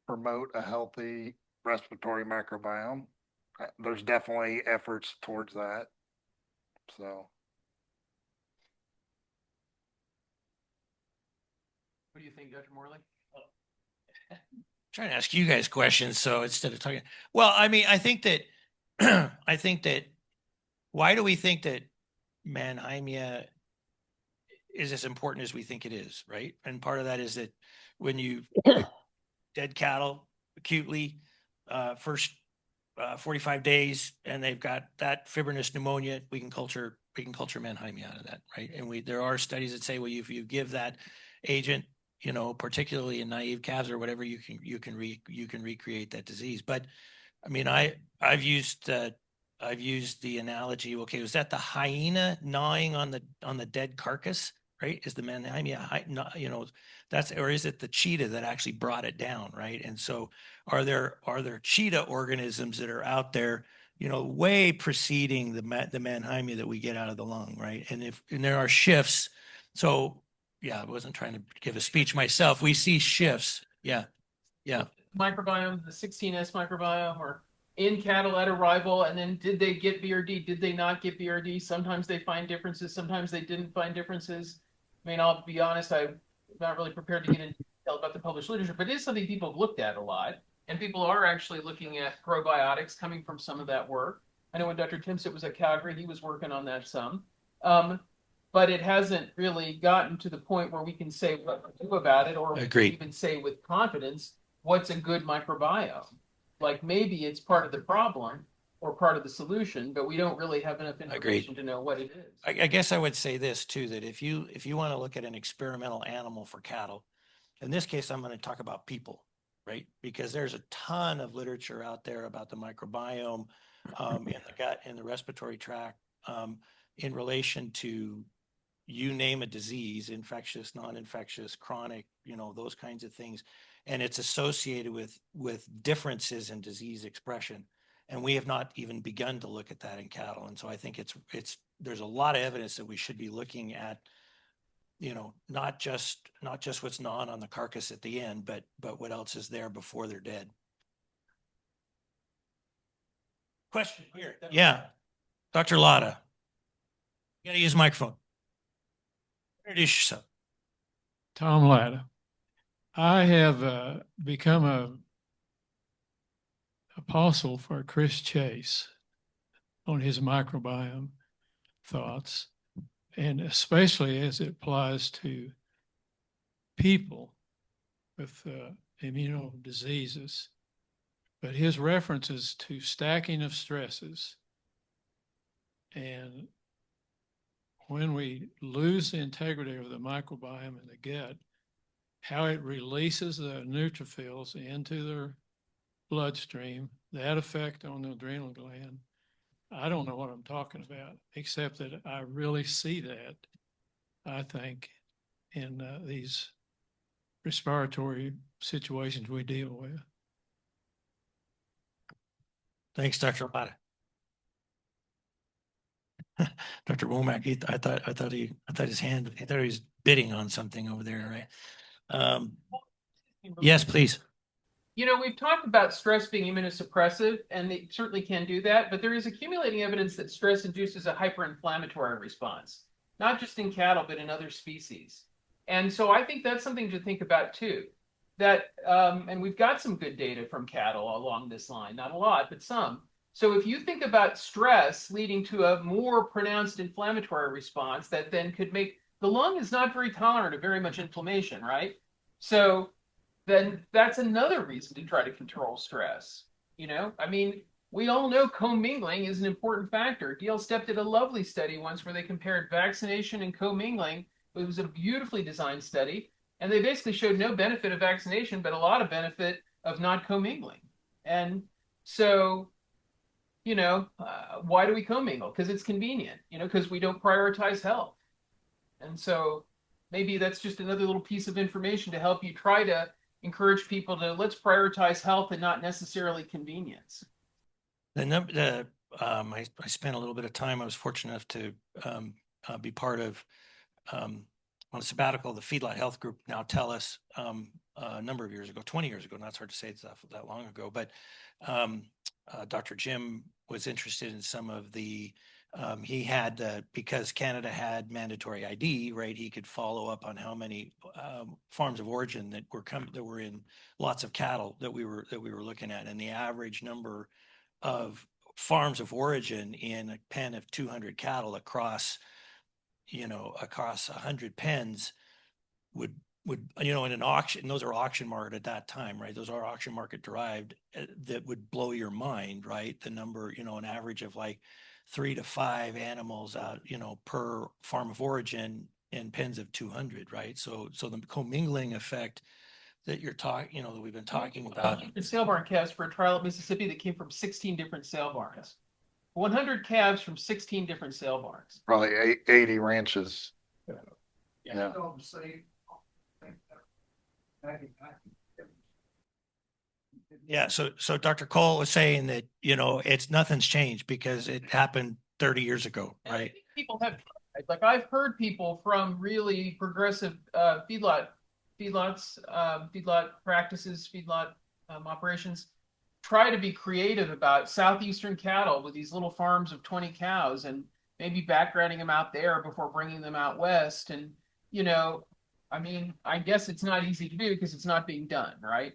promote a healthy respiratory microbiome. There's definitely efforts towards that. So, What do you think, Dr. Morley? Trying to ask you guys questions, so instead of talking, well, I mean, I think that why do we think that Mannheimia is as important as we think it is, right? And part of that is that when you dead cattle acutely, first 45 days, and they've got that fibrinous pneumonia, we can culture Mannheimia out of that, right? And there are studies that say, well, if you give that agent, you know, particularly in naive calves or whatever, you can recreate that disease. But I mean, I've used the analogy. Okay, was that the hyena gnawing on the dead carcass? Right? Is the Mannheimia, you know, or is it the cheetah that actually brought it down? Right? And so, are there cheetah organisms that are out there, you know, way preceding the Mannheimia that we get out of the lung? Right? And there are shifts. So yeah, I wasn't trying to give a speech myself. We see shifts. Yeah. Microbiome, the 16S microbiome, or in cattle at arrival, and then did they get BRD? Did they not get BRD? Sometimes they find differences. Sometimes they didn't find differences. I mean, I'll be honest. not really prepared to get into detail about the published literature, but it is something people have looked at a lot. And people are actually looking at probiotics coming from some of that work. I know when Dr. Timsit was at Calgary, he was working on that some. But it hasn't really gotten to the point where we can say what to do about it, or we can Agreed. even say with confidence what's a good microbiome. Like maybe it's part of the problem or part of the solution, but we don't really have enough information to know what it is. I guess I would say this too, that if you want to look at an experimental animal for cattle, in this case, I'm going to talk about people, right? Because there's a ton of literature out there about the microbiome in the gut, in the respiratory tract, in relation to you name a disease, infectious, non-infectious, chronic, those kinds of things. And it's associated with differences in disease expression. And we have not even begun to look at that in cattle. And so I think there's a lot of evidence that we should be looking at, not just what's gnawing on the carcass at the end, but what else is there before they're dead. Question here. Yeah. Dr. Latta. You got to use a microphone. Introduce yourself. Tom Latta. I have become a apostle for Chris Chase on his microbiome thoughts, and especially as it applies to people with immuno diseases. But his references to stacking of stresses, and when we lose the integrity of the microbiome in the gut, how it releases the neutrophils into their bloodstream, that effect on the adrenal gland. I don't know what I'm talking about, except that I really see that, I think, in these respiratory situations we deal with. Thanks, Dr. Latta. Dr. Womack, I thought he was bidding on something over there, right? Yes, please. We've talked about stress being immunosuppressive, and they certainly can do that, but there is accumulating evidence that stress induces a hyperinflammatory response, not just in cattle, but in other species. And so I think that's something to think about too. And we've got some good data from cattle along this line, not a lot, but some. So if you think about stress leading to a more pronounced inflammatory response, that then could make the lung is not very tolerant of very much inflammation, right? So then that's another reason to try to control stress. We all know commingling is an important factor. D.L. Stepp did a lovely study once where they compared vaccination and commingling. It was a beautifully designed study, and they basically showed no benefit of vaccination, but a lot of benefit of not commingling. And so, why do we commingle? Because it's convenient, because we don't prioritize health. And so maybe that's just another little piece of information to help you try to encourage people to let's prioritize health and not necessarily convenience. I spent a little bit of time. I was fortunate enough to be part of on a sabbatical, the Feedlot Health Group, now TELUS, a number of years ago, 20 years ago. Not hard to say it's that long ago, but Dr. Jim was interested in some of the. He had because Canada had mandatory ID, right? He could follow up on how many farms of origin that were in lots of cattle that we were looking at, and the average number of farms of origin in a pen of 200 cattle across 100 pens would in an auction, those are auction market at that time, right? Those are auction market derived, that would blow your mind, right? The number, an average of like 3 to 5 animals out, per farm of origin in pens of 200, right? So the commingling effect that you're talking, that we've been talking about. Sale barn calves for a trial at Mississippi that came from 16 different sale barns. 100 calves from 16 different sale barns. Probably 80 ranches. Yeah. Yeah. So Dr. Cole was saying that, nothing's changed because it happened 30 years ago, right? People have tried. Like I've heard people from really progressive feedlot practices, operations, try to be creative about southeastern cattle with these little farms of 20 cows and maybe backgrounding them out there before bringing them out west. And, I mean, I guess it's not easy to do because it's not being done, right?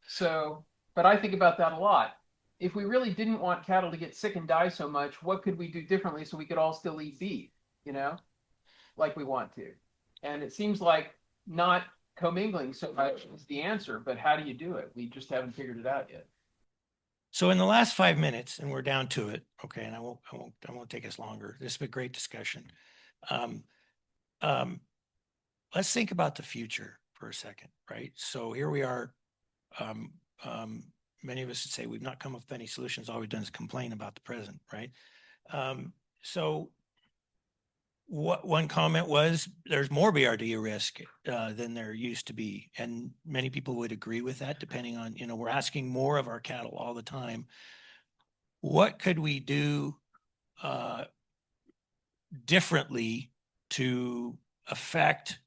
So, but I think about that a lot. If we really didn't want cattle to get sick and die so much, what could we do differently so we could all still eat beef, like we want to? And it seems like not commingling so much is the answer, but how do you do it? We just haven't figured it out yet. So in the last 5 minutes, and we're down to it, okay, and I won't take us longer. This has been a great discussion. Um, let's think about the future for a second, right? So here we are. Many of us would say we've not come up with any solutions. All we've done is complain about the present, right? So what one comment was, there's more BRD risk than there used to be. And many people would agree with that, depending on, we're asking more of our cattle all the time. What could we do differently to affect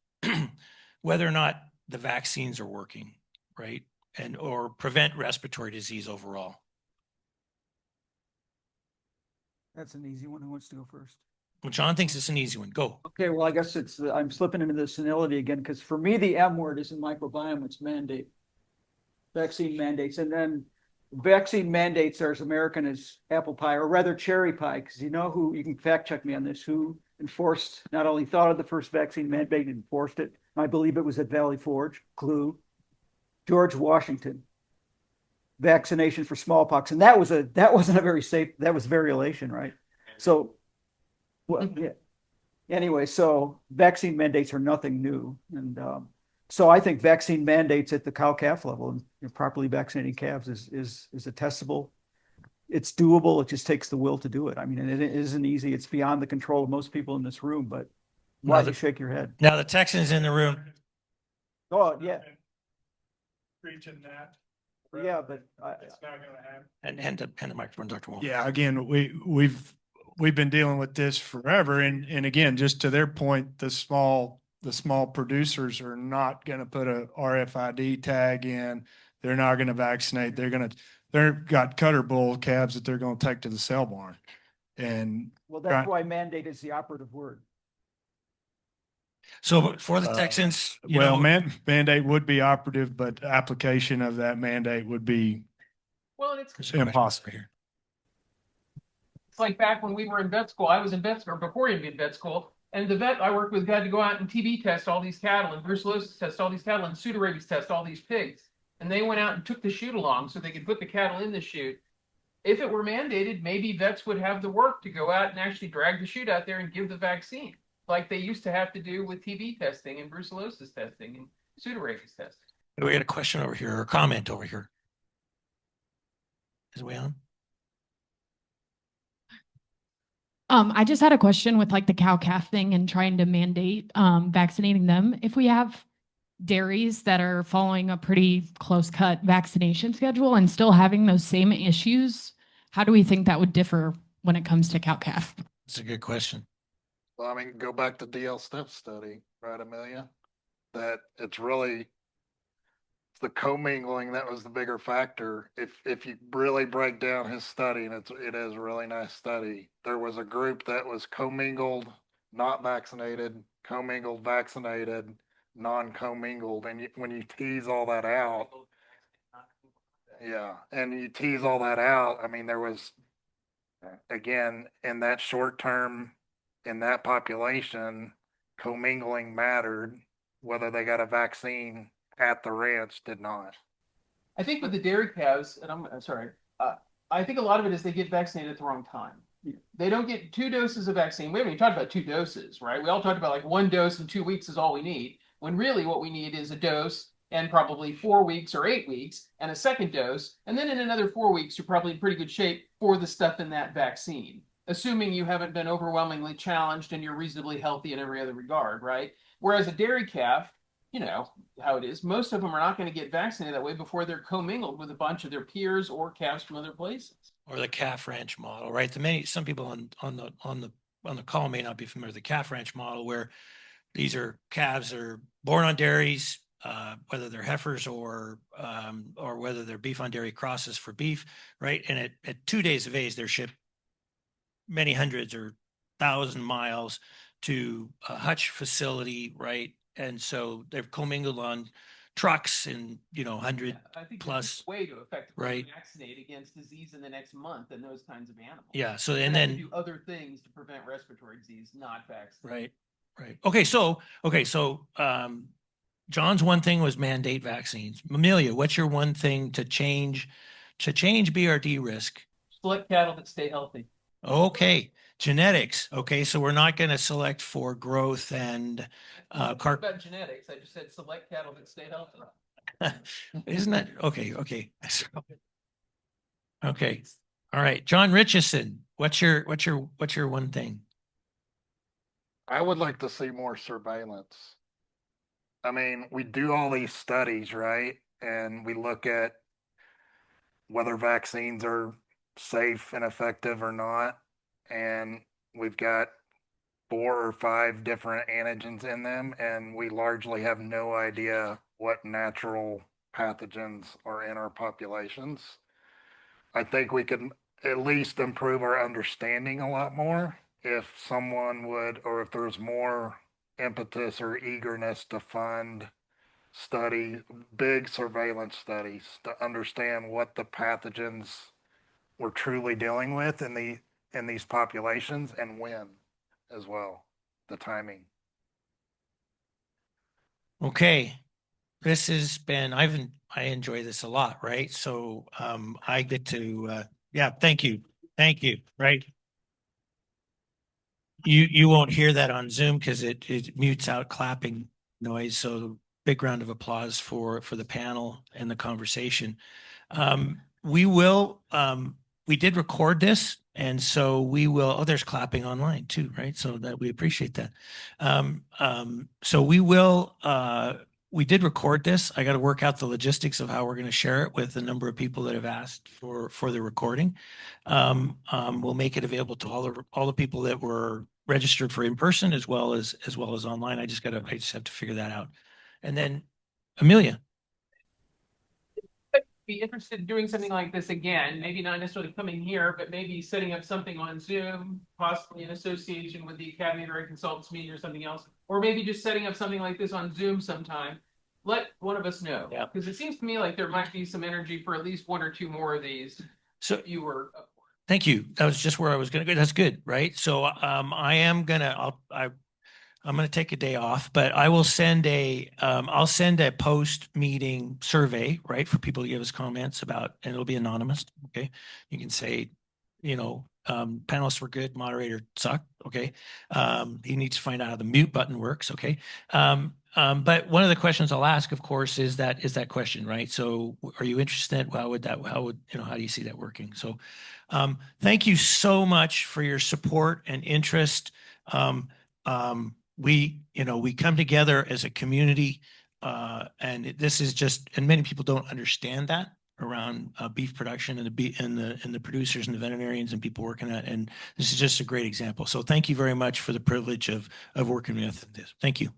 whether or not the vaccines are working, right? And or prevent respiratory disease overall? That's an easy one. Who wants to go first? Well, John thinks it's an easy one. Go. Okay, well, I guess I'm slipping into the senility again, because for me, the M word isn't microbiome, it's mandate. Vaccine mandates. And then vaccine mandates are as American as apple pie, or rather cherry pie, because you can fact check me on this, who enforced, not only thought of the first vaccine mandate, enforced it. I believe it was at Valley Forge, Clue, George Washington. Vaccination for smallpox. And that wasn't a very safe, that was variolation, right? So, well, yeah. Anyway, so vaccine mandates are nothing new. And so I think vaccine mandates at the cow-calf level and properly vaccinating calves is a testable. It's doable. It just takes the will to do it. I mean, and it isn't easy. It's beyond the control of most people in this room, but why do you shake your head? Now the Texans in the room. Oh, yeah. Preaching that. Yeah, but It's not gonna happen. And hand the microphone, Dr. Wall. Yeah, again, we've been dealing with this forever. And again, just to their point, the small producers are not going to put a RFID tag in. They're not going to vaccinate. They've got cutter bull calves that they're going to take to the sale barn. And well, that's why mandate is the operative word. So for the Texans, mandate would be operative, but application of that mandate would be impossible here. It's like back when we were in vet school. I was in vet school, or before you in vet school, and the vet I worked with had to go out and TB test all these cattle, and brucellosis test all these cattle, and pseudorabies test all these pigs. And they went out and took the chute along so they could put the cattle in the chute. If it were mandated, maybe vets would have the work to go out and actually drag the chute out there and give the vaccine, like they used to have to do with TB testing and brucellosis testing and pseudorabies testing. We got a question over here, or a comment over here. Is we on? I just had a question with like the cow-calf thing and trying to mandate vaccinating them. If we have dairies that are following a pretty close-cut vaccination schedule and still having those same issues, how do we think that would differ when it comes to cow-calf? That's a good question. Well, I mean, go back to DL Stiff study, right, Amelia? That it's the commingling that was the bigger factor. If you really break down his study, and it is a really nice study, there was a group that was commingled, not vaccinated, commingled, vaccinated, non-commingled, and when you tease all that out, I mean, there was, again, in that short term, in that population, commingling mattered. Whether they got a vaccine at the ranch did not. I think with the dairy calves, and I'm sorry, I think a lot of it is they get vaccinated at the wrong time. They don't get 2 doses of vaccine. We haven't even talked about 2 doses, right? We all talked about like 1 dose in 2 weeks is all we need, when really what we need is a dose and probably 4 weeks or 8 weeks and a second dose. And then in another 4 weeks, you're probably in pretty good shape for the stuff in that vaccine, assuming you haven't been overwhelmingly challenged and you're reasonably healthy in every other regard, right? Whereas a dairy calf, you know how it is, most of them are not going to get vaccinated that way before they're commingled with a bunch of their peers or calves from other places. Or the calf ranch model, right? Some people on the call may not be familiar with the calf ranch model, where these are calves that are born on dairies, whether they're heifers or whether they're beef on dairy crosses for beef, right? And at 2 days of age, they're shipped many hundreds or 1,000 miles to a hutch facility, right? And so they're commingled on trucks and, you know, 100 I think plus. there's a way to effectively right. vaccinate against disease in the next month and those kinds of animals. Yeah. So, We're and gonna have to then, do other things to prevent respiratory disease, not vaccinate. right, right. Okay. So, John's one thing was mandate vaccines. Amelia, what's your one thing to change BRD risk? Select cattle that stay healthy. Okay. Genetics. Okay. So we're not going to select for growth and, About genetics, I just said select cattle that stay healthy. isn't that okay? Okay. Okay. All right. John Richardson, what's your one thing? I would like to see more surveillance. I mean, we do all these studies, right? And we look at whether vaccines are safe and effective or not. And we've got 4 or 5 different antigens in them, and we largely have no idea what natural pathogens are in our populations. I think we could at least improve our understanding a lot more if someone would, or if there's more impetus or eagerness to fund study, big surveillance studies to understand what the pathogens we're truly dealing with in these populations and when as well, the timing. Okay. This has been, I enjoy this a lot, right? So, I get to, yeah, thank you. Thank you. Right. You won't hear that on Zoom because it mutes out clapping noise. So big round of applause for the panel and the conversation. We did record this, and so we will, oh, there's clapping online too, right? So that we appreciate that. So we did record this. I got to work out the logistics of how we're going to share it with the number of people that have asked for the recording. We'll make it available to all the people that were registered for in person as well as online. I just have to figure that out. And then Amelia. Be interested in doing something like this again, maybe not necessarily coming here, but maybe setting up something on Zoom, possibly in association with the Academy of Area Consultants meeting or something else, or maybe just setting up something like this on Zoom sometime. Let one of us know. Yeah. Because it seems to me like there might be some energy for at least 1 or 2 more of these. So if you were up for it. thank you. That was just where I was going to go. That's good, right? So I'm gonna take a day off, but I will send I'll send a post-meeting survey, right, for people to give us comments about, and it'll be anonymous. Okay, you can say, panelists were good, moderator sucked. Okay, he needs to find out how the mute button works. Okay, but one of the questions I'll ask, of course, is that question, right? So, are you interested? How do you see that working? So, thank you so much for your support and interest. We come together as a community, and this is just, and many people don't understand that around beef production and the producers and the veterinarians and people working at, and this is just a great example. So thank you very much for the privilege of working with this. Thank you.